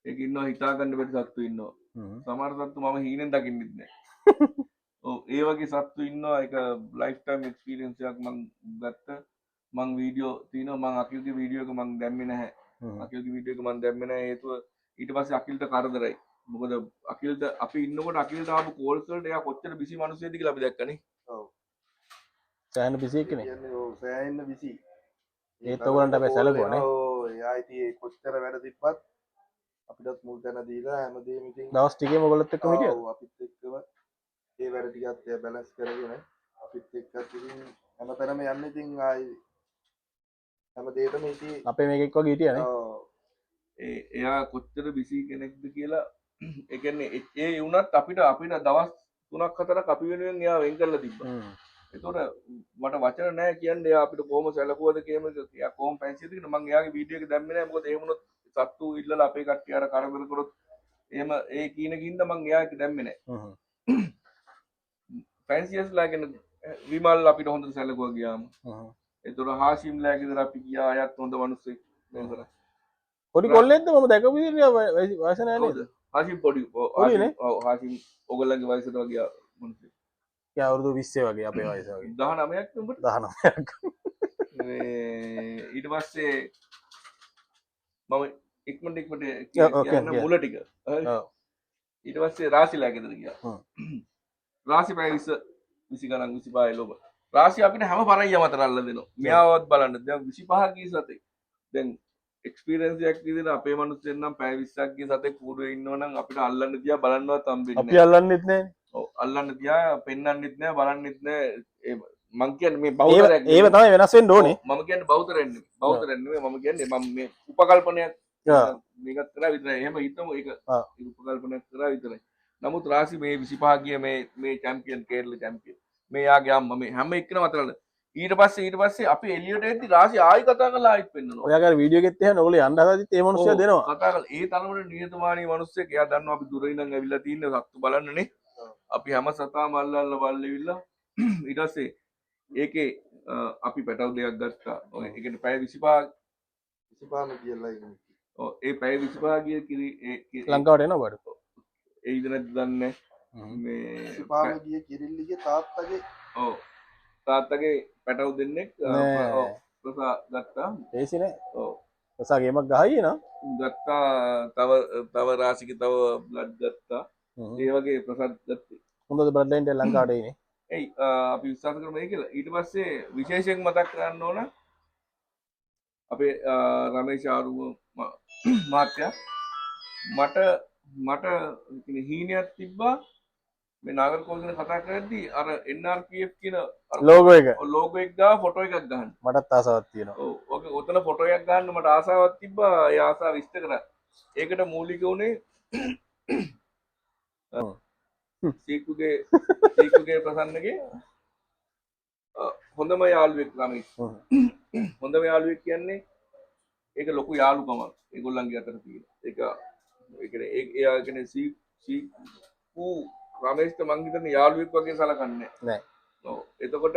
ඒක ඉන්නවා හිතා ගන්න බැරි සත්තු ඉන්නවා. සමහර සත්තු මම හීනෙන් දකින්නෙත් නෑ. ඔව් ඒ වගේ සත්තු ඉන්නවා. ඒක ලයිෆ් ටයිම් එක්ස්පීරියන්ස් එකක් මම ගත්ත. මං වීඩියෝ තියෙනවා මං අකිල්ගේ වීඩියෝ එක මං දැම්මේ නැහැ. අකිල්ගේ වීඩියෝ එක මං දැම්මේ නැහැ හේතුව ඊට පස්සේ අකිල්ට කරදරයි. මොකද අකිල්ට අපි ඉන්නකොට අකිල්ට ආපු කෝල්ස් වලට එයා කොච්චර බිසි මිනිස්සෙක්ද කියලා අපි දැක්කනේ. ඔව්. සෑහෙන බිසි එකනේ. කියන්නේ ඔව් සෑහෙන බිසි. ඒත් ඔයගොල්ලන්ට අපි සැලකුවා නේ. ඔව් එයා ඉතින් කොච්චර වැඩ තිබ්බත් අපිටත් මුල් තැන දීලා හැමදේම ඉතින් දවස් ටිකේම ඔයගොල්ලොත් එක්කම හිටියද? ඔව් අපිත් එක්කම ඒ වැඩ ටිකත් එයා බැලන්ස් කරගෙන අපිත් එක්කත් ඉතින් හැමතැනම යන්නේ ඉතින් ආයි හැම දෙයකම ඉතින් අපේ මේකෙක් වගේ හිටියානේ. ඔව් එයා කොච්චර බිසි කෙනෙක්ද කියලා ඒ කියන්නේ ඒ වුණත් අපිට දවස් 3ක් 4ක් අපි වෙනුවෙන් එයා වෙන් කරලා තිබ්බා. ඒතකොට මට වචන නැහැ කියන්නේ එයා අපිට කොහොම සැලකුවද කියන එක. එයා කොහොම පැන්සියද කියන මම එයාගේ වීඩියෝ එක දැම්මේ නැහැ. මොකද එහෙම වුණොත් සත්තු ඉල්ලලා අපේ කට්ටිය අර කරදර කරොත් එහෙම ඒ කීනකින්ද මම එයා එක දැම්මේ නැහැ. පැන්සියස්ලා කියන විමල් අපිට හොඳට සැලකුවා ගියාම. ඒතකොට හාෂිම්ලා ගෙදර අපි ගියා. අයත් හොඳ මිනිස්සෙක්. නේද? පොඩි කොල්ලෙක්ද මම දැකපු විදිහට වයස නැහැ නේද? හාෂිම් පොඩි. ඔව් හාෂිම් ඔයගොල්ලන්ගේ වයසට වගේ මිනිස්සෙක්. ඒ අවුරුදු 20 වගේ අපේ වයස වගේ. 19ක් උඹට 19ක්. ඊට පස්සේ මම ඉක්මනට කියන්න මුල ටික. ඊට පස්සේ රාසිලා ගෙදර ගියා. රාසි පැය 20 ගණන් 25 ලොබ. රාසි අපිට හැම පරයියම අතර අල්ල දෙනවා. මෙයාවත් බලන්න. දැන් 25 කී සතේ. දැන් එක්ස්පීරියන්ස් එකක් විදිහට අපේ මිනිස්සුන් නම් පැය 20ක් ගිය සතේ කූඩුවේ ඉන්නවනම් අපිට අල්ලන්න තියා බලන්නවත් හම්බෙන්නේ නැහැ. අපි අල්ලන්නෙත් නැහැ. ඔව් අල්ලන්න තියා පෙන්වන්නෙත් නැහැ බලන්නෙත් නැහැ. මං කියන්නේ මේ බෞද්ධරයක් ඒව තමයි වෙනස් වෙන්න ඕනේ. මම කියන්නේ බෞද්ධරයක් නෙමෙයි. බෞද්ධරයක් නෙමෙයි මම කියන්නේ මම මේ උපකල්පනයක් මේකත් කරා විතරයි. එහෙම හිතමු ඒක උපකල්පනයක් කරා විතරයි. නමුත් රාසි මේ 25 ගිය මේ චැම්පියන් කේරළ චැම්පියන් මේ යාගේ අම්මා මේ හැම එක්කම අතරල ඊට පස්සේ අපි එළියට එද්දි රාසි ආයි කතා කරලා ආයිත් පෙන්නනවා. ඔයාගේ වීඩියෝ එකෙත් එහෙම ඔයගොල්ලෝ යන්න හදාදිත් ඒ මිනිස්සයා දෙනවා. කතා කරලා ඒ තරමට නිහතමානී මිනිස්සෙක්. එයා දන්නවා අපි දුර ඉඳන් ඇවිල්ලා තින්නේ සත්තු බලන්නනේ. අපි හැම සතාම අල්ලලා බලෙවිලා ඊට පස්සේ ඒකේ අපි පැටව දෙයක් ගත්තා. ඔය ඒ කියන්නේ පැය 25ම කියලා ඉන්නේ. ඔව් ඒ පැය 25 ගිය කිරි ලංකාවට එනවා බඩ. ඒ ඉදනත් දන්නේ මේ 25ම ගිය කිරිල්ලිගේ තාත්තගේ ඔව් තාත්තගේ පැටව දෙන්නෙක් ඔව් ප්‍රසා ගත්තා. ඒසි නෑ. ඔව් ප්‍රසා ගේමක් ගහයි නා. ගත්තා තව රාසිගේ තව බ්ලඩ් ගත්තා. ඒ වගේ ප්‍රසාද් ගත්තේ. හොඳද බ්ලඩ් ලයින් එක ලංකාවට එන්නේ. එයි අපි විශ්වාස කරමු ඒක කියලා. ඊට පස්සේ විශේෂයෙන් මතක් කරන්න ඕන අපේ රමේෂ් ආරුව මහත්තයා මට හීනයක් තිබ්බා මේ නාගරකෝවිල ගැන කතා කරද්දී අර NRPF කියන ලෝගෝ එක ගාව ෆොටෝ එකක් ගන්න. මටත් ආසාවක් තියෙනවා. ඔව්. ඔක ඔතන ෆොටෝ එකක් ගන්න මට ආසාවක් තිබ්බා. ඒ ආසාව ඉෂ්ට කරා. ඒකට මූලික උනේ සීකුගේ ප්‍රසන්නගේ හොඳම යාළුවෙක් රමේෂ්. හොඳම යාළුවෙක් කියන්නේ ඒක ලොකු යාළුකමක් ඒගොල්ලන්ගේ අතර තියෙන. ඒක ඒ කියන්නේ එයා කියන්නේ සීකු රමේෂ්ට මං හිතන්නේ යාළුවෙක් වගේ සලකන්නේ නැහැ. ඔව්. එතකොට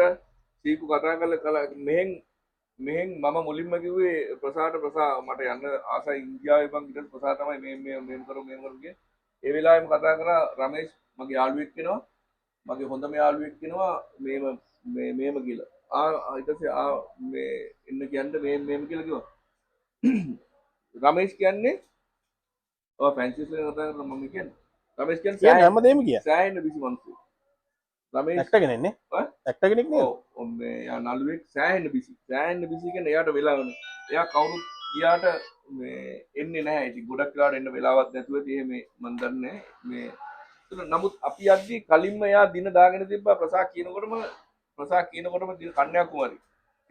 සීකු කතා කරලා මෙහෙන් මම මුලින්ම කිව්වේ ප්‍රසාට මට යන්න ආසයි ඉන්දියාවේ බං ඊට ප්‍රසා තමයි මේ කරු කිය. ඒ වෙලාවෙම කතා කරා රමේෂ් මගේ යාළුවෙක් වෙනවා. මගේ හොඳම යාළුවෙක් වෙනවා මේම කියලා. ඊට පස්සේ මේ ඉන්න කියන්නේ මේම කියලා කිව්වා. රමේෂ් කියන්නේ ඔය ෆැන්සිස් වලින් කතා කරලා මම කියන්නේ රමේෂ් කියන්නේ හැමදේම කිය. සෑහෙන බිසි මිනිස්සු. රමේෂ් ඇක්ටර් කෙනෙක් නේ? ඇක්ටර් කෙනෙක් නේ. ඔව් මේ යා නළුවෙක් සෑහෙන බිසි කියන්නේ එයාට වෙලාවනේ. එයා කවුරුත් ගියාට මේ එන්නේ නැහැ. ඉතින් ගොඩක් වෙලාවට එන්න වෙලාවක් නැතුව ඉතින් මේ මන් දන්නේ මේ නමුත් අපි යද්දී කලින්ම එයා දින දාගෙන තිබ්බා ප්‍රසා කියනකොටම දින කන්‍යාකුමාරි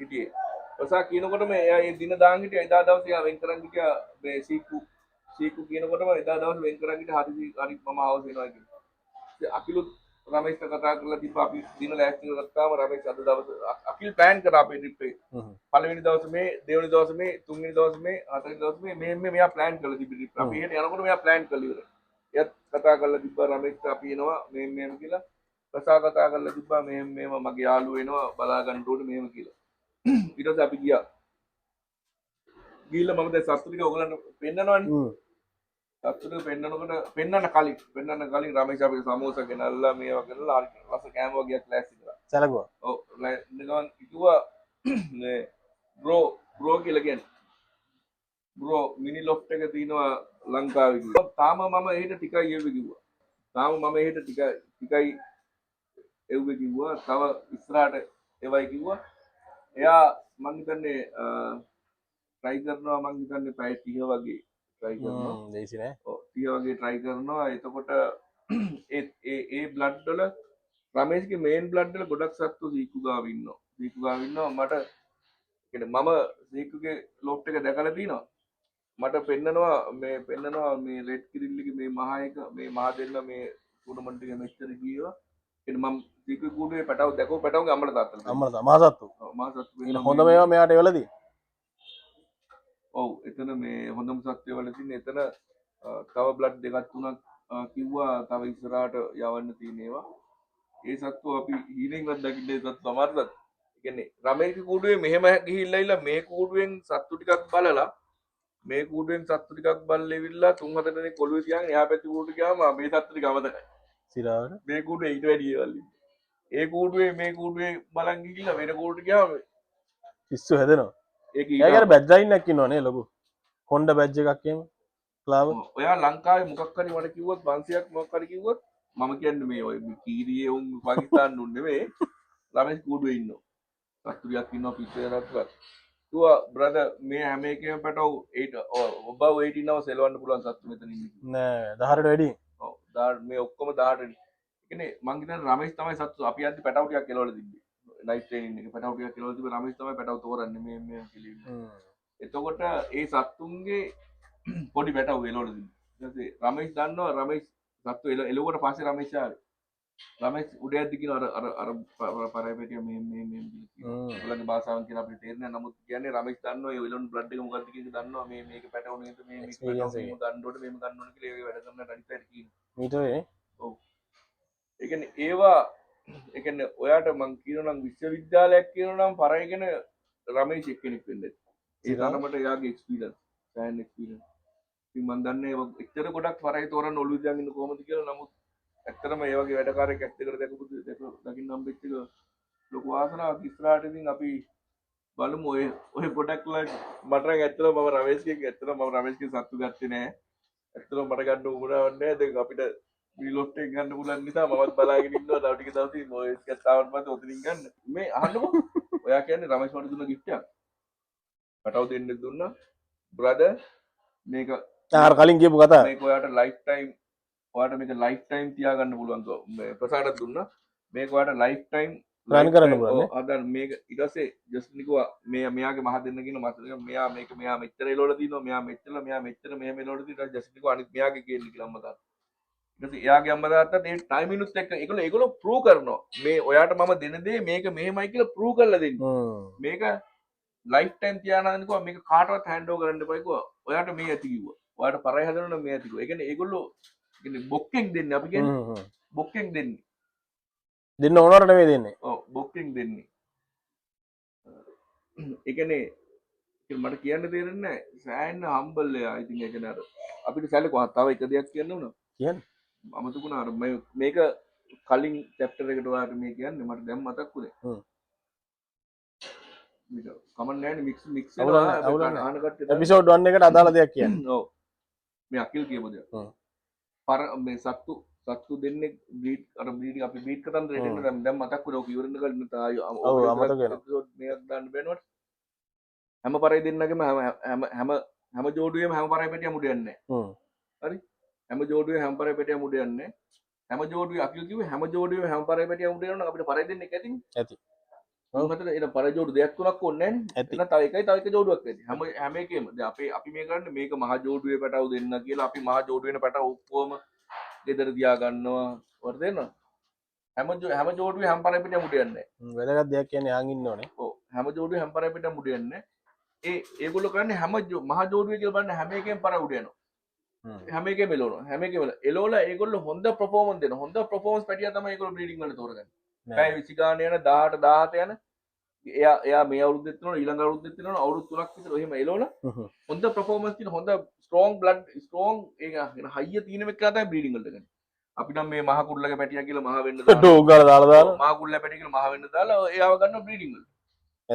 හිටියේ. ප්‍රසා කියනකොටම එයා ඒ දින දාන් හිටියා. එදා දවසේ එයා වෙන් කරන් හිටියා මේ සීකු කියනකොටම එදා දවසේ වෙන් කරන් හිටියා හරි මම ආවස් වෙනවා කියලා. ඉතින් අකිලුත් රමේෂ්ට කතා කරලා තිබ්බා අපි දින ලෑස්ති කරගත්තාම රමේෂ් අද දවසේ අකිල් ප්ලෑන් කරා අපේ ට්‍රිප් එක. පළවෙනි දවසේ මේ දෙවෙනි දවසේ මේ තුන්වෙනි දවසේ මේ හතරවෙනි දවසේ මේ මෙයා ප්ලෑන් කරලා තිබ්බ ට්‍රිප්. අපි එහෙට යනකොට මෙයා ප්ලෑන් කරලා ඉවරයි. එයත් කතා කරලා තිබ්බා රමේෂ්ට අපි එනවා මෙහෙම කියලා. ප්‍රසා කතා කරලා තිබ්බා මෙහෙම මගේ යාළුවෝ එනවා බලා ගන්න ඕනේ මෙහෙම කියලා. ඊට පස්සේ අපි ගියා. ගිහිල්ලා මම දැන් සතුටු ටික ඔයගලන්ට පෙන්නනවනේ. සතුටු පෙන්නකොට පෙන්නන්න කලින් රමේෂ් අපේ සමෝසා ගෙනල්ලා මේවා කරලා හරි රස කෑම වගේක් ලෑස්ති කරා. සැලකුවා. ඔව් නිකන් කිව්වා මේ බ්‍රෝ කියලා කියන්නේ. බ්‍රෝ මිනි ලොෆ්ට් එක තියෙනවා ලංකාවේ කිව්වා. තාම මම එහෙට ටිකයි එව්වේ කිව්වා. තාම මම එහෙට ටිකයි එව්වේ කිව්වා. තව ඉස්සරහට එවයි කිව්වා. එයා මං හිතන්නේ try කරනවා මං හිතන්නේ පැය 30 වගේ try කරනවා. ලේසි නෑ. ඔව් 30 වගේ try කරනවා. එතකොට ඒ බ්ලඩ් වල රමේෂ්ගේ මේන් බ්ලඩ් වල ගොඩක් සත්තු සීකු ගාව ඉන්නවා. මට කියන්නේ මම සීකුගේ ලොෆ්ට් එක දැකලා තිනවා. මට පෙන්නනවා මේ රෙඩ් කිරිල්ලගේ මේ මහා දෙන්න මේ ටූර්නමන්ට් එකේ මෙච්චර ගියවා. එන්න මම සීකුගේ කූඩුවේ පැටවගේ අම්මලා තාත්තලා. අම්මලා මාසත්තු. ඔව් මාසත්තු වෙන හොඳ මේවා මෙයාට එවලදී. ඔව් එතන මේ හොඳම සත්ත්වය වල තියෙන එතන තව බ්ලඩ් දෙකක් තුනක් කිව්වා තව ඉස්සරහට යවන්න තියෙන ඒවා. ඒ සත්තු අපි හීනෙන්වත් දකින්න ඒ සත්තු අමාරුද? ඒ කියන්නේ රමේෂ්ගේ කූඩුවේ මෙහෙම ගිහිල්ලා ඉල්ල මේ කූඩුවෙන් සත්තු ටිකක් බලලා මේ කූඩුවෙන් සත්තු ටිකක් බලලෙවිලා 3-4 දෙනෙක් කොළුවේ තියාගෙන එහා පැත්තේ කූඩුවට ගියාම මේ සත්තු ටික අමතකයි. සිරාවට මේ කූඩුවේ ඊට වැඩි ඒවල් ඉන්නේ. ඒ කූඩුවේ මේ කූඩුවේ බලන් ගිහිල්ලා වෙන කූඩුවට ගියාම පිස්සු හැදෙනවා. ඒක ඒකට බැජ් ලයින් එකක් ඉන්නවනේ ලොකු. හොන්ඩා බැජ් එකක් එහෙම. ක්ලාව. ඔයා ලංකාවේ මොකක් හරි මට කිව්වොත් 500ක් මොකක් හරි කිව්වොත් මම කියන්නේ මේ ඔය කීරියේ උන් පාකිස්තාන් උන් නෙවෙයි ළමයි කූඩුවේ ඉන්නවා. සත්තුරියක් ඉන්නවා පිටේරක්වත්. තුවා බ්‍රදර් මේ හැම එකේම පැටව 8 above 18 hours එලවන්න පුළුවන් සත්තු මෙතන ඉන්නේ. නෑ 18ට වැඩි. ඔව් 18 මේ ඔක්කොම 18නේ. ඒ කියන්නේ මං හිතන්නේ රමේෂ් තමයි සත්තු අපි යද්දි පැටව ටිකක් එලවලා තිබ්බේ. නයිට් ට්‍රේනින් එකේ පැටව ටිකක් එලවලා තිබ්බේ රමේෂ් තමයි පැටව තෝරන්නේ මේ කියලා. එතකොට ඒ සත්තුන්ගේ පොඩි පැටව එලවලා තිබ්බේ. ඊට පස්සේ රමේෂ් දන්නවා රමේෂ් සත්තු එලුවට පස්සේ රමේෂ් ආවේ. රමේෂ් උඩ යද්දි කියන අර පරාපැටිය මේ ඔයගලගේ භාෂාවෙන් කියන අපිට තේරෙන්නේ නැහැ. නමුත් කියන්නේ රමේෂ් දන්නවා ඒ එලවන බ්ලඩ් එක මොකක්ද කියන එක දන්නවා මේක පැටව නේද මේ පැටව මේක ගන්න ඕනේ මේක ගන්න ඕනේ කියලා ඒ වැඩ කරන අනිත් පැයට කියනවා. මීටරේ. ඔව්. ඒ කියන්නේ ඒවා ඒ කියන්නේ ඔයාට මං කියනවා නම් විශ්වවිද්‍යාලයක් කියනවා නම් පරයගෙන රමේෂ් එක්කෙනෙක් වෙන්න. ඒ තරමට එයාගේ එක්ස්පීරියන්ස් සෑන් එක්ස්පීරියන්ස්. ඉතින් මන් දන්නේ එච්චර ගොඩක් පරයි තෝරන්න ඔළුව දාගෙන ඉන්න කොහොමද කියලා. නමුත් ඇත්තටම ඒ වගේ වැඩකාරයෙක් ඇස් දෙකට දැකපු දකින්න හම්බෙච්ච එක ලොකු වාසනාවක්. ඉස්සරහට ඉතින් අපි බලමු ඔය පොඩක්ලා මට නම් ඇත්තටම මම රමේෂ්ගේ සත්තු ගත්තේ නෑ. ඇත්තටම මට ගන්න උවමනාවක් නෑ. දැන් අපිට බිලොට් එක ගන්න පුළුවන් නිසා මමත් බලාගෙන ඉන්නවා. තව ටික දවසකින් ඔය ස්කැට් ආවට පස්සේ ඔතනින් ගන්න. මේ අහන්නකෝ. ඔයා කියන්නේ රමේෂ් මට දුන්න ගිෆ්ට් එකක්. පැටව දෙන්න දුන්නා. බ්‍රදර් මේක ආර කලින් කියපු කතාව. මේක ඔයාට ලයිෆ් ටයිම් තියාගන්න පුළුවන්. මේ ප්‍රසාදත් දුන්නා. මේක ඔයාට ලයිෆ් ටයිම් ප්ලෑන් කරන්න පුළුවන් නේ. අද මේක ඊට පස්සේ ජස්ටින් කිව්වා මෙයාගේ මහ දෙන්න කියන මතක මෙයා මෙච්චර එලවල දිනවා. මෙයා මෙච්චර මෙහෙම එලවල දිනවා. ජස්ටින් කිව්වා අනිත් මෙයාගේ කියන්නේ කියලා අම්මා තාත්තා. ඊට පස්සේ එයාගේ අම්මා තාත්තාත් ඒ ටයිමිනුත් එක්ක ඒගොල්ලෝ ප්‍රූව් කරනවා. මේ ඔයාට මම දෙන දේ මේක මෙහෙමයි කියලා ප්‍රූව් කරලා දෙන්නේ. මේක ලයිෆ් ටයිම් තියානන්න කිව්වා මේක කාටවත් හෑන්ඩ් ඕවර් කරන්න එපා කිව්වා. ඔයාට මේ ඇති කිව්වා. ඔයාට පරය හදන්න නම් මේ ඇති කිව්වා. ඒ කියන්නේ ඒගොල්ලෝ කියන්නේ බොක්කෙන් දෙන්නේ අපි කියන්නේ. බොක්කෙන් දෙන්නේ. දෙන්න ඕනවට නෙවෙයි දෙන්නේ. ඔව් බොක්කෙන් දෙන්නේ. ඒ කියන්නේ මට කියන්න තේරෙන්නේ නැහැ. සෑහෙන හම්බල් එයා. ඉතින් ඒ කියන්නේ අර අපිට සැලකුවා තව එක දෙයක් කියන්න උනා. කියන්න. අමතකුණා අර මේක කලින් චැප්ටර් එකට ඔයාලට මේ කියන්නේ මට දැන් මතක් වුණේ. කමන් නෑනේ මික්ස් වෙනවා ආන කට්ටිය එපිසෝඩ් 1 එකට අදාළ දෙයක් කියන්න. ඔව් මේ අකිල් කියපු දෙයක්. මේ සත්තු දෙන්නේ බ්‍රීඩ් අපි බ්‍රීඩ් කතන්දරයට එන්න දැන් මතක් වුණා. ඔක ඉවරන කලින් තායි ඔව් අමතක වෙනවා. එපිසෝඩ් මේක දාන්න බෑනවට. හැම පරයි දෙන්නගේම හැම ජෝඩුවේම හැම පරයි පැටිය මුඩ යන්නේ හරි හැම ජෝඩුවේ හැම පරයි පැටිය මුඩ යන්නේ හැම ජෝඩුවේ අකිල් කිව්වේ හැම ජෝඩුවේ හැම පරයි පැටිය මුඩ යනවා අපිට පරයි දෙන්නෙක් ඇති මොකද එන පරයි ජෝඩු දෙකක් තුනක් ඕනේ නැහැ එතන තව එකයි තව එක ජෝඩුවක් ඇති හැම එකේම දැන් අපි මේ කරන්නේ මේක මහ ජෝඩුවේ පැටව දෙන්න කියලා අපි මහ ජෝඩුවේන පැටව ඔක්කොම ගෙදර තියා ගන්නවා වරද දෙනවා හැම ජෝඩුවේ හැම පරයි පැටිය මුඩ යන්නේ වැදගත් දෙයක් කියන්නේ යාන් ඉන්න ඕනේ ඔව් හැම ජෝඩුවේ හැම පරයි පැටිය මුඩ යන්නේ ඒගොල්ලෝ කරන්නේ හැම මහ ජෝඩුවේ කියලා බලන්න හැම එකෙම පර උඩ යනවා හැම එකෙම එලවනවා හැම එකෙම එලවලා ඒගොල්ලෝ හොඳ පර්ෆෝමන්ස් දෙනවා හොඳ පර්ෆෝමන්ස් පැටියා තමයි ඒගොල්ලෝ බ්‍රීඩින් වලට තෝරගන්නේ පැය 20 ගාන යන 18 17 යන එයා මේ අවුරුද්දෙත් තියෙනවා ඊළඟ අවුරුද්දෙත් තියෙනවා අවුරුදු 3ක් විතර එහෙම එලවලා හොඳ පර්ෆෝමන්ස් තියෙන හොඳ ස්ට්‍රෝං බ්ලඩ් ස්ට්‍රෝං ඒක හයිය තියෙන එක තමයි බ්‍රීඩින් වලට ගන්නේ අපි නම් මේ මහ කුරුල්ලගේ පැටියා කියලා මහ වෙන්න දාලා ඩෝගාල දාලා මහ කුරුල්ලගේ පැටියා කියලා මහ වෙන්න දාලා එයාව ගන්නවා බ්‍රීඩින් වලට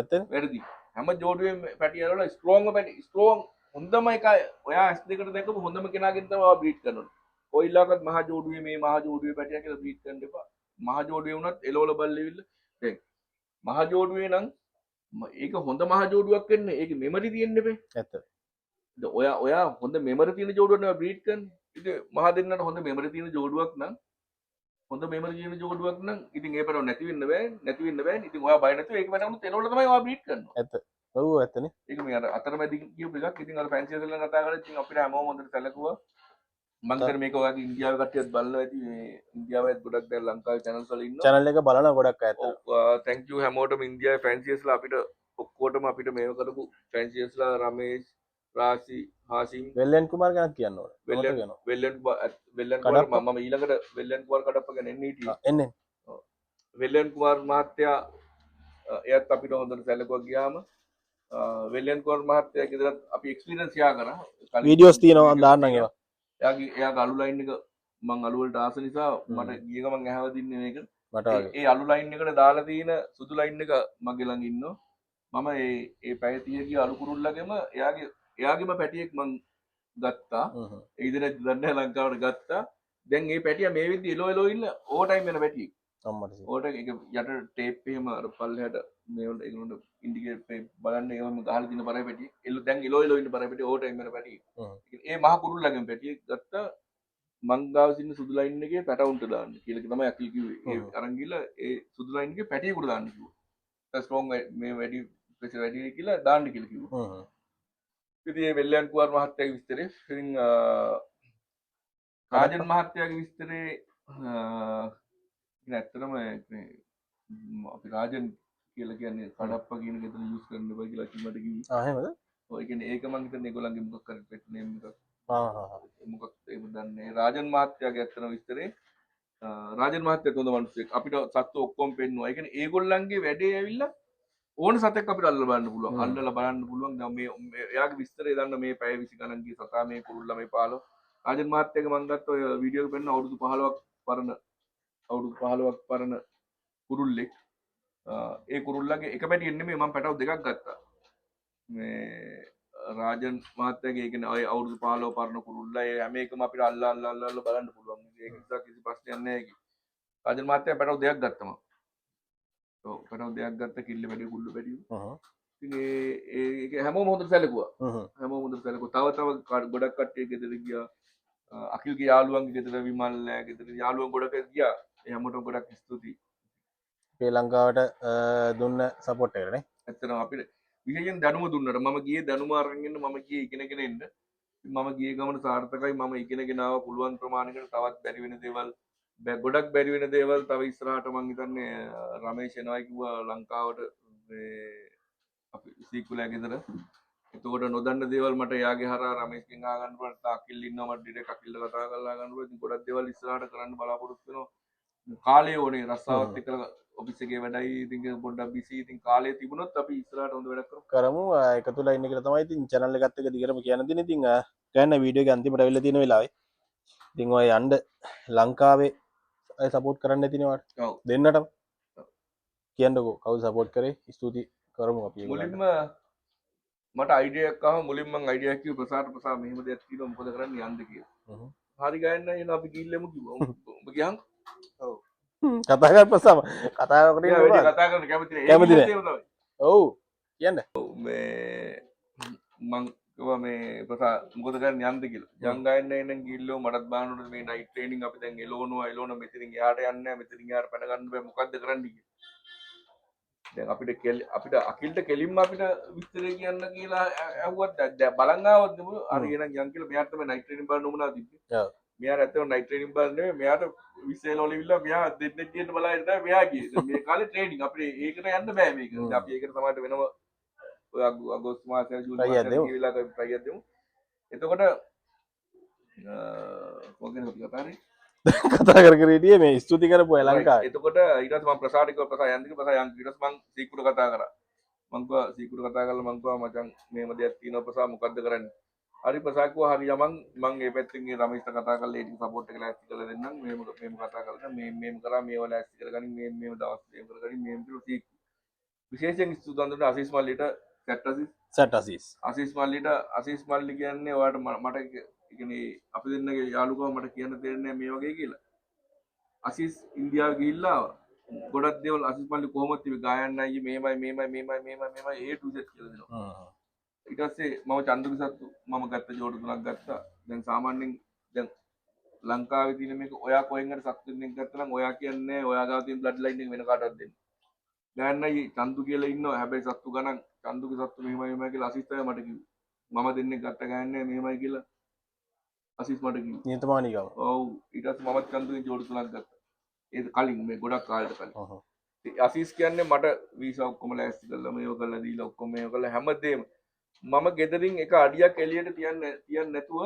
ඇත්තද වැරදි හැම ජෝඩුවෙම පැටිය වල ස්ට්‍රෝං පැටි ස්ට්‍රෝං හොඳම එක ඔයා S2කට දැකපු හොඳම කෙනාගෙන් තමයි ඔයා බ්‍රීඩ් කරන්න ඕනේ. කොයිලාකත් මහ ජෝඩුවේ මේ මහ ජෝඩුවේ පැටියා කියලා බ්‍රීඩ් කරන්න එපා. මහ ජෝඩුවේ වුණත් එලවල බල්ලෙවිල්ල දැන් මහ ජෝඩුවේ නම් ඒක හොඳ මහ ජෝඩුවක් වෙන්නේ ඒකේ මෙමරි තියෙන්න එපේ. ඇත්ත. ඔයා හොඳ මෙමරි තියෙන ජෝඩුවක් නෙවෙයි බ්‍රීඩ් කරන්නේ. ඉතින් මහ දෙන්නට හොඳ මෙමරි තියෙන ජෝඩුවක් නම් හොඳ මෙමරි තියෙන ජෝඩුවක් නම් ඉතින් ඒ පැටව නැති වෙන්න බෑ. ඉතින් ඔයා බය නැතුව ඒක පැටවුනොත් එලවල තමයි ඔයා බ්‍රීඩ් කරනවා. ඇත්ත. ඔව් ඇත්තනේ. ඒක මේ අර අතරමැදි කියපු එකක්. ඉතින් අර ෆැන්සි එකෙන් කතා කරලා ඉතින් අපිට හැමෝම හොඳට සැලකුවා. මම හිතන්නේ මේක ඔයාගේ ඉන්දියාවේ කට්ටියත් බලනවා ඇති. මේ ඉන්දියාවෙත් ගොඩක් දැන් ලංකාවේ channels වල ඉන්නවා. channel එක බලන ගොඩක් අය ඇත්ත. thank you හැමෝටම ඉන්දියාවේ ෆැන්සිස්ලා අපිට ඔක්කොටම අපිට මේව කරපු ෆැන්සිස්ලා රමේෂ් රාසි හාසිම් වෙල්ලෙන් කුමාර් ගැන කියන්න ඕනේ. වෙල්ලන් කුමාර් මම ඊළඟට වෙල්ලන් කුමාර් කඩප්ප ගැන එන්නේ හිටියේ. එන්නේ. වෙල්ලන් කුමාර් මහත්තයා එයත් අපිට හොඳට සැලකුවා ගියාම වෙල්ලන් කුමාර් මහත්තයා ගෙදරත් අපි එක්ස්පීරියන්ස් ෂෙයා කරා. වීඩියෝස් තියෙනවා දාන්නම් ඒවා. එයාගේ අලු ලයින් එක මං අලු වලට ආස නිසා මට ගිය ගමන් ඇහව දින්නේ මේක. මට ඒ අලු ලයින් එකට දාලා තියෙන සුදු ලයින් එක මගේ ළඟ ඉන්නවා. මම ඒ පැය 30 ගිය අලු කුරුල්ලගෙම එයාගේම පැටියෙක් මං ගත්තා. ඒ ඉදිරියට දන්නේ ලංකාවට ගත්තා. දැන් මේ පැටියා මේ විදිහ එලෝ ඉන්න ඕවර් ටයිම් වෙන පැටියෙක්. අම්මට ඕවට එක යට ටේප් එහෙම අර පල්ලෙහාට මේ වල ඒගොල්ලෝ ඉන්ඩිකේටර් බලන්න ඒවම ගහලා තියෙන පරයි පැටියෙක්. දැන් එලෝ ඉන්න පරයි පැටියෙක් ඕවර් ටයිම් වෙන පැටියෙක්. ඒ මහ කුරුල්ලගෙම පැටියෙක් ගත්තා. මං ගාව සින්න සුදු ලයින් එකේ පැටවුන්ට දාන්න කියලා තමයි අකිල් කිව්වේ. ඒ අරන් ගිහලා ඒ සුදු ලයින් එකේ පැටියෙකුට දාන්න කිව්වා. ස්ට්‍රෝං මේ වැඩි ප්‍රෙෂර් වැඩි කියලා දාන්න කියලා කිව්වා. ඉතින් මේ වෙල්ලන් කුමාර් මහත්තයාගේ විස්තරේ ඉතින් රාජන් මහත්තයාගේ විස්තරේ ඉතින් ඇත්තටම අපි රාජන් කියලා කියන්නේ කඩප්ප කියන එක එතන යූස් කරන්න බෑ කියලා කිව්වට කිව්වේ. එහෙමද? ඔය කියන්නේ ඒක මං හිතන්නේ ඒගොල්ලන්ගේ මොකක් කරේ පෙට් නේම් එකක්. මොකක් ඒක දන්නේ රාජන් මහත්තයාගේ ඇත්තම විස්තරේ රාජන් මහත්තයා කොහොමද මිනිස්සෙක් අපිට සත්තු ඔක්කොම පෙන්නුවා. ඒ කියන්නේ ඒගොල්ලන්ගේ වැඩේ ඇවිල්ලා ඕන සතෙක් අපිට අල්ලලා බලන්න පුළුවන්. අල්ලලා බලන්න පුළුවන්. දැන් මේ එයාගේ විස්තරය දන්න මේ පැය 20 ගණන් ගිය සතා මේ කුරුල්ලා මේ 15 රාජන් මහත්තයාගේ මං ගත්ත ඔය වීඩියෝ එක පෙන්න අවුරුදු 15ක් පරණ කුරුල්ලෙක්. ඒ කුරුල්ලගේ එක පැටියෙක් නෙමෙයි මම පැටව දෙකක් ගත්තා. මේ රාජන් මහත්තයාගේ කියන්නේ ඔය අවුරුදු 15 පරණ කුරුල්ලා ඒ හැම එකම අපිට අල්ලලා බලන්න පුළුවන්. ඒක නිසා කිසි ප්‍රශ්නයක් නැහැ ඒකේ. රාජන් මහත්තයා පැටව දෙකක් ගත්තා මම. ඔව් පැටව දෙකක් ගත්ත කිල්ල වැඩි කුල්ල වැඩි. ඉතින් ඒක හැමෝම හොඳට සැලකුවා. හැමෝම හොඳට සැලකුවා. තව ගොඩක් කට්ටිය ගෙදර ගියා. අකිල්ගේ යාළුවන්ගේ ගෙදර විමල් ගෙදර යාළුවන් ගොඩක් ගියා. ඒ හැමෝටම ගොඩක් ස්තුතියි. ශ්‍රී ලංකාවට දුන්න සපෝට් එකට නේ. ඇත්තටම අපිට විශේෂයෙන් දැනුම දුන්නට මම ගියේ දැනුම අරන් ඉන්න මම ගියේ ඉගෙනගෙන එන්න. මම ගියේ ගමන සාර්ථකයි. මම ඉගෙනගෙන ආව පුළුවන් ප්‍රමාණයකට තවත් බැරි වෙන දේවල් ගොඩක් බැරි වෙන දේවල් තව ඉස්සරහට මං හිතන්නේ රමේෂ් එනවා කිව්වා ලංකාවට මේ අපි සීකුලා ගෙදර. එතකොට නොදන්න දේවල් මට යාගේ හරහා රමේෂ්ගෙන් ආගන්න පුළුවන්. අකිල් ඉන්නවා මට ඩිරෙක්ට් අකිල්ල කතා කරලා ගන්න පුළුවන්. ඉතින් ගොඩක් දේවල් ඉස්සරහට කරන්න බලාපොරොත්තු වෙනවා. කාලය ඕනේ රස්සාවත් එක්ක ඔෆිස් එකේ වැඩයි. ඉතින් පොඩ්ඩක් බිසි. ඉතින් කාලය තිබුණොත් අපි ඉස්සරහට හොඳ වැඩක් කරමු. එකතුලා ඉන්න කියලා තමයි ඉතින් channel එකත් එක්ක දිගටම කියන්න තියෙන. ඉතින් ගන්න වීඩියෝ එක අන්තිමට අවිල්ල තියෙන වෙලාවේ. ඉතින් ඔය යන්න ලංකාවේ අය සපෝට් කරන්න ඇතිනවාට. ඔව් දෙන්නටම කියන්නකෝ කවුද සපෝට් කරේ. ස්තුති කරමු අපි. මුලින්ම මට අයිඩියා එකක් ආවා. මුලින්ම මං අයිඩියා කිව්ව ප්‍රසාද මෙහෙම දෙයක් තියෙනවා මොකද කරන්න යන්න කියලා. හරි ගෑන්න එන අපි ගිහිල්ලෙමු කිව්වා. ඔබ ගියන් ඔව් කතා කරපස්සම කතා කරගෙන කැමති නෑ. ඔව් කියන්න මේ මං කිව්වා මේ ප්‍රසා මොකද කරන්නේ යන්නද කියලා. ජංගයන්න එන්න ගිල්ලෝ මටත් බානනොත් මේ නයිට් ට්‍රේනින් අපි දැන් එලෝන මෙතනින් එහාට යන්නේ නැහැ මෙතනින් එහාට පැන ගන්න බෑ මොකද්ද කරන්න කියලා. දැන් අපිට අකිල්ට කෙලින්ම අපිට විස්තරය කියන්න කියලා ඇහුවත් දැන් බලන් ආවොත් හරි එහෙනම් යන් කියලා මෙයාට තමයි නයිට් ට්‍රේනින් බලන්න උමනා තිබ්බේ. ඔව් මෙයාට ඇත්තටම නයිට් ට්‍රේනින් බලන්න නෙමෙයි මෙයාට විශ්සේල ඔලිවිල්ලා මෙයා දෙන්නෙක් කියන බලන්න තමයි මෙයා ගියේ. මේ කාලේ ට්‍රේනින් අපිට ඒකට යන්න බෑ මේක. අපි ඒකට තමයි වෙනම ඔය අගෝස්තු මාසයේ ජූලි මාසයේ කියලා ට්‍රයි එකක් දෙමු. එතකොට මොකද කතා කරන්නේ? කතා කර හිටියේ මේ ස්තුති කරපු අය ලංකාවේ. එතකොට ඊට පස්සේ මම ප්‍රසාදිකව ප්‍රසා යන්දික ප්‍රසා යන් ඊට පස්සේ මං සීකුට කතා කරා. මං කිව්වා සීකුට කතා කරලා මං කිව්වා මචං මේම දෙයක් තියෙනවා ප්‍රසා මොකද්ද කරන්නේ? හරි ප්‍රසා කිව්වා හරි යමන් මං මේ පැත්තෙන් ඒ රමේෂ්ට කතා කරලා ඒ ටික සපෝට් එක ලෑස්ති කරලා දෙන්නම් මේම කතා කරලා මේම කරා මේව ලෑස්ති කරගනින් මේම දවස් මේම කරගනින් මේම කියලා සීක් විශේෂයෙන් ස්තුති දුන්නා අසීස් මල්ලිට සැට් අසීස් අසීස් මල්ලි කියන්නේ ඔයාලට මට කියන්නේ අපි දෙන්නගේ යාළුකව මට කියන්න තේරෙන්නේ මේ වගේ කියලා. අසීස් ඉන්දියාව ගිහිල්ලා ගොඩක් දේවල් අසීස් මල්ලි කොහොමද තිබි ගායන්නයි මේමයි A to Z කියලා දෙනවා. ඊට පස්සේ මම චන්දුක සත්තු මම ගත්ත ජෝඩු තුනක් ගත්තා. දැන් සාමාන්‍යයෙන් දැන් ලංකාවේ තියෙන මේක ඔයා කොහෙන් හරි සත්තු දෙන්නෙක් ගත්තා නම් ඔයා කියන්නේ ඔයා ගාව තියෙන බ්ලඩ් ලයින් එක වෙන කාටවත් දෙන්න. ගායන්නයි චන්දු කියලා ඉන්නවා. හැබැයි සත්තු ගණන් චන්දුගේ සත්තු මෙහෙමයි කියලා අසීස් තමයි මට කිව්වේ. මම දෙන්නෙක් ගත්ත ගායන්නේ මෙහෙමයි කියලා අසීස් මට කිව්වා. නියතමානීකම. ඔව් ඊට පස්සේ මමත් චන්දුගේ ජෝඩු තුනක් ගත්තා. ඒක කලින් මේ ගොඩක් කාලෙට කලින්. අසීස් කියන්නේ මට වීසා ඔක්කොම ලෑස්ති කරලා මේව කරලා දීලා ඔක්කොම මේව කරලා හැමදේම මම ගෙදරින් එක අඩියක් එළියට තියන්න නැතුව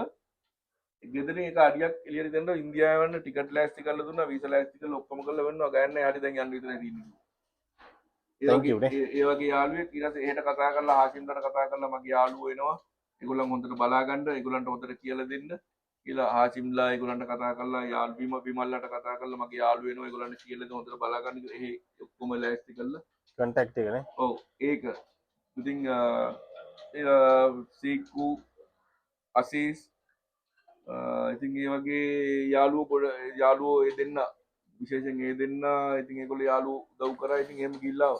ගෙදරින් එක අඩියක් එළියට දෙන්න ඉන්දියාව යන ටිකට් ලෑස්ති කරලා දුන්නා වීසා ලෑස්ති කරලා ඔක්කොම කරලා වෙන්නවා ගයන්නේ හරි දැන් යන්න විතරයි තියෙන්නේ. ඒ වගේ යාළුවෙක් ඊට පස්සේ එහෙට කතා කරලා හාසිම්ලට කතා කරලා මගේ යාළුවෝ එනවා. ඒගොල්ලන් හොඳට බලා ගන්න ඒගොල්ලන්ට හොඳට කියලා දෙන්න. කියලා හාසිම්ලා ඒගොල්ලන්ට කතා කරලා යාළුවෝ විමල්ලට කතා කරලා මගේ යාළුවෝ එනවා ඒගොල්ලන්ට කියලා දෙන්න හොඳට බලා ගන්න. එහෙ ඔක්කොම ලෑස්ති කරලා කන්ටැක්ට් එකනේ. ඔව් ඒක ඉතින් සීකු අසීස් ඉතින් ඒ වගේ යාළුවෝ ඒ දෙන්න විශේෂයෙන් ඒ දෙන්න ඉතින් ඒගොල්ලෝ යාළුවෝ උදව් කරා ඉතින් එහෙම ගිහිල්ලා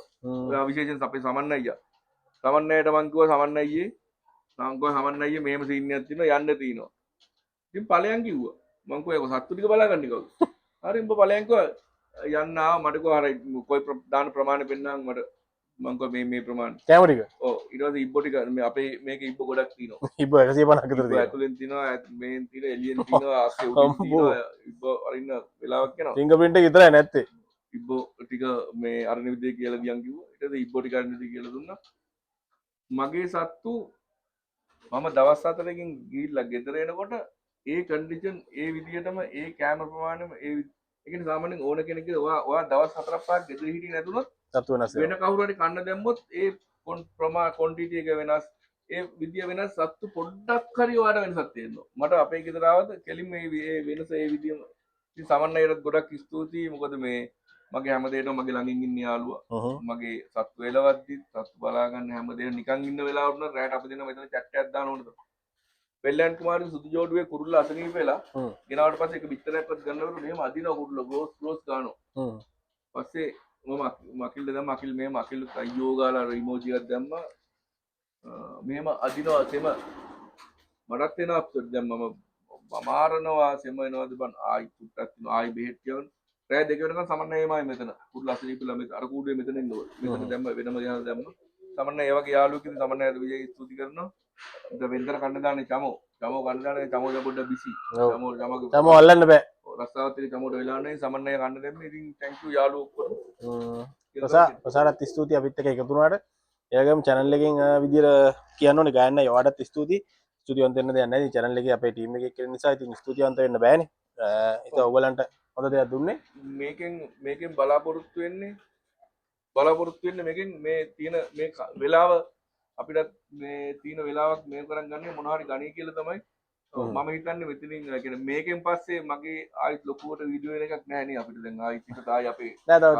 ඔයා විශේෂයෙන් අපේ සමන්න අයියා සමන්නයට මං කිව්වා සමන්න අයියේ මෙහෙම සීන් එකක් තියෙනවා යන්න තියෙනවා ඉතින් ඵලයන් කිව්වා මං කිව්වා ඒක සත්තු ටික බලා ගන්න කවුද හරි උඹ ඵලයන් කිව්වා යන්න ආව මට කිව්වා හරි කොයි දාන ප්‍රමාණය පෙන්නන්න මට මං කිව්වා මේ ප්‍රමාණය කැම ටික ඔව් ඊට පස්සේ ඉබ්බෝ ටික මේ අපේ මේක ඉබ්බෝ ගොඩක් තියෙනවා ඉබ්බෝ 150ක් විතර තියෙනවා ඇතුලෙන් තියෙනවා මේන් තියෙනවා එළියෙන් තියෙනවා අස්සේ උඩින් තියෙනවා ඉබ්බෝ අරින්න වෙලාවක් යනවා ෆින්ගර්ප්‍රින්ට් එක විතරයි නැත්තේ ඉබ්බෝ ටික මේ අරණ විදිය කියලා දියන් කිව්වා ඊට පස්සේ ඉබ්බෝ ටික අරණ විදිය කියලා දුන්නා මගේ සත්තු මම දවස් 4කින් ගිහිල්ලා ගෙදර එනකොට ඒ කන්ඩිෂන් ඒ විදියටම ඒ කැම ප්‍රමාණයම ඒ කියන්නේ සාමාන්‍යයෙන් ඕන කෙනෙක් ඔයා දවස් 4-5ක් ගෙදර හිටියේ නැතුනොත් සතු වෙනස් වෙන කවුරු හරි කන්න දැම්මොත් ඒ ක්වොන්ටිටි එක වෙනස් ඒ විදිය වෙනස් සත්තු පොඩ්ඩක් හරි ඔයාට වෙනසක් තියෙනවා මට අපේ ගෙදර ආවද කෙලින්ම මේ වෙනස ඒ විදියම ඉතින් සමන්නයට ගොඩක් ස්තුතියි මොකද මේ මගේ හැමදේටම මගේ ළඟින් ඉන්න යාළුවා මගේ සත්තු වේලවද්දි සත්තු බලා ගන්න හැමදේම නිකන් ඉන්න වෙලාවට නම් රැට අපි දෙන මෙතන චැට් එකක් දාන්න ඕනද වෙල්ලන් කුමාරගේ සුදු ජෝඩුවේ කුරුල්ල අසනීප වෙලා ගෙනාවට පස්සේ එක බිත්තරයක්වත් ගන්නවලු මෙහෙම අදිනවා කුරුල්ල ක්ලෝස් ගන්නවා පස්සේ මම මකිල්ද දැම්ම අකිල් මේ මකිල් අයියෝ ගාලා ඉමෝජි එකක් දැම්මා මෙහෙම අදිනවා සෙම මටත් එනවා අප්සෙට් දැන් මම මාරනවා සෙම එනවාද බන් ආයි පුට්ටක් තිනවා ආයි බෙහෙත් කියවන රෑ දෙක වෙනකන් සමන්නයමයි මෙතන කුරුල්ල අසනීපලා මෙතන අර කූඩුවේ මෙතන ඉන්නවා මෙතන දැම්ම වෙනම යන දැම්ම සමන්න ඒ වගේ යාළුවෙක් ඉතින් සමන්නයට විජය ස්තුති කරනවා ඉතින් වෙන්දර කන්න දාන්නේ චමෝ කන්න දාන්නේ චමෝ දැන් පොඩ්ඩක් බිසි චමෝ අල්ලන්න බෑ රස්සාවත් ඉතින් චමෝට වෙලා නැහැ සමන්නය කන්න දෙන්න ඉතින් thank you යාළුවෝ ඔක්කොම ප්‍රසාරත් ස්තුතියි අපිත් එක්ක එකතු වුණාට එයාගේම channel එකෙන් විදියට කියන්න ඕනේ ගායන්න යවඩත් ස්තුතියි ස්තුතිවන්ත වෙන්න දෙයක් නැහැ ඉතින් channel එකේ අපේ team එකේ ඉන්න නිසා ඉතින් ස්තුතිවන්ත වෙන්න බෑනේ ඒක ඔයගලන්ට හොඳ දෙයක් දුන්නේ මේකෙන් බලාපොරොත්තු වෙන්නේ මේකෙන් මේ තියෙන මේ වෙලාව අපිට මේ තියෙන වෙලාවක් මේ කරන් ගන්නේ මොනවා හරි ගණී කියලා තමයි මම හිතන්නේ මෙතනින් කියන්නේ මේකෙන් පස්සේ මගේ ආයිත් ලොකුවට වීඩියෝ වෙන එකක් නැහැ නේ අපිට දැන් ආයිත් එක තායි අපේ නෑ තව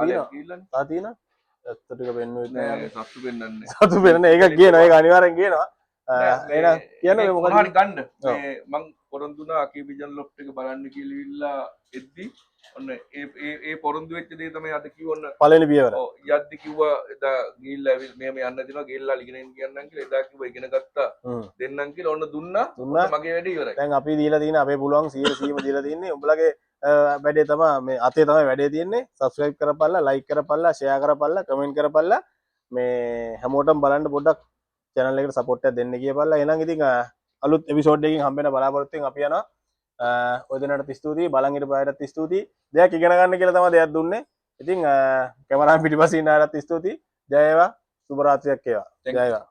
තියෙනවා සතු ටික පෙන්වෙන්නේ නෑ සතු පෙන්නන්නේ සතු පෙන්නන්නේ ඒක කියනවා ඒක අනිවාර්යෙන් කියනවා කියන්න මේ මොකද? මොනහරි ගන්න මේ මං පොරොන්දුනා අකීබිජන් ලොෆ්ට් එක බලන්න කියලා ඉල්ලා එද්දි ඔන්න ඒ පොරොන්දු වෙච්ච දේ තමයි අද කිව්වොන්න පළවෙනි පියවර. ඔව් යද්දි කිව්වා එදා ගිහිල්ලා මෙහෙම යන්න දෙනවා ගිහිල්ලා ඉගෙන කියන්නම් කියලා එදා කිව්වා ඉගෙන ගත්තා දෙන්නම් කියලා ඔන්න දුන්නා මගේ වැඩේ ඉවරයි. දැන් අපි දීලා තියෙන අපේ පුළුවන් 100% දීලා තින්නේ උඹලගේ වැඩේ තමයි මේ අතේ තමයි වැඩේ තියෙන්නේ. subscribe කරපල්ලා, like කරපල්ලා, share කරපල්ලා, comment කරපල්ලා. මේ හැමෝටම බලන්න පොඩ්ඩක් channel එකට support එකක් දෙන්න කියපල්ලා. එහෙනම් ඉතින් අලුත් එපිසෝඩ් එකකින් හම්බෙන්න බලාපොරොත්තු වෙන අපි යනවා. ඔය දෙනාට ස්තුතියි, බලන් හිටපු අයටත් ස්තුතියි. දෙයක් ඉගෙන ගන්න කියලා තමයි දෙයක් දුන්නේ. ඉතින් කැමරාව පිටිපස්සේ ඉන්න අයටත් ස්තුතියි. ජය වේවා. සුබ රාත්‍රියක් වේවා. ජය වේවා.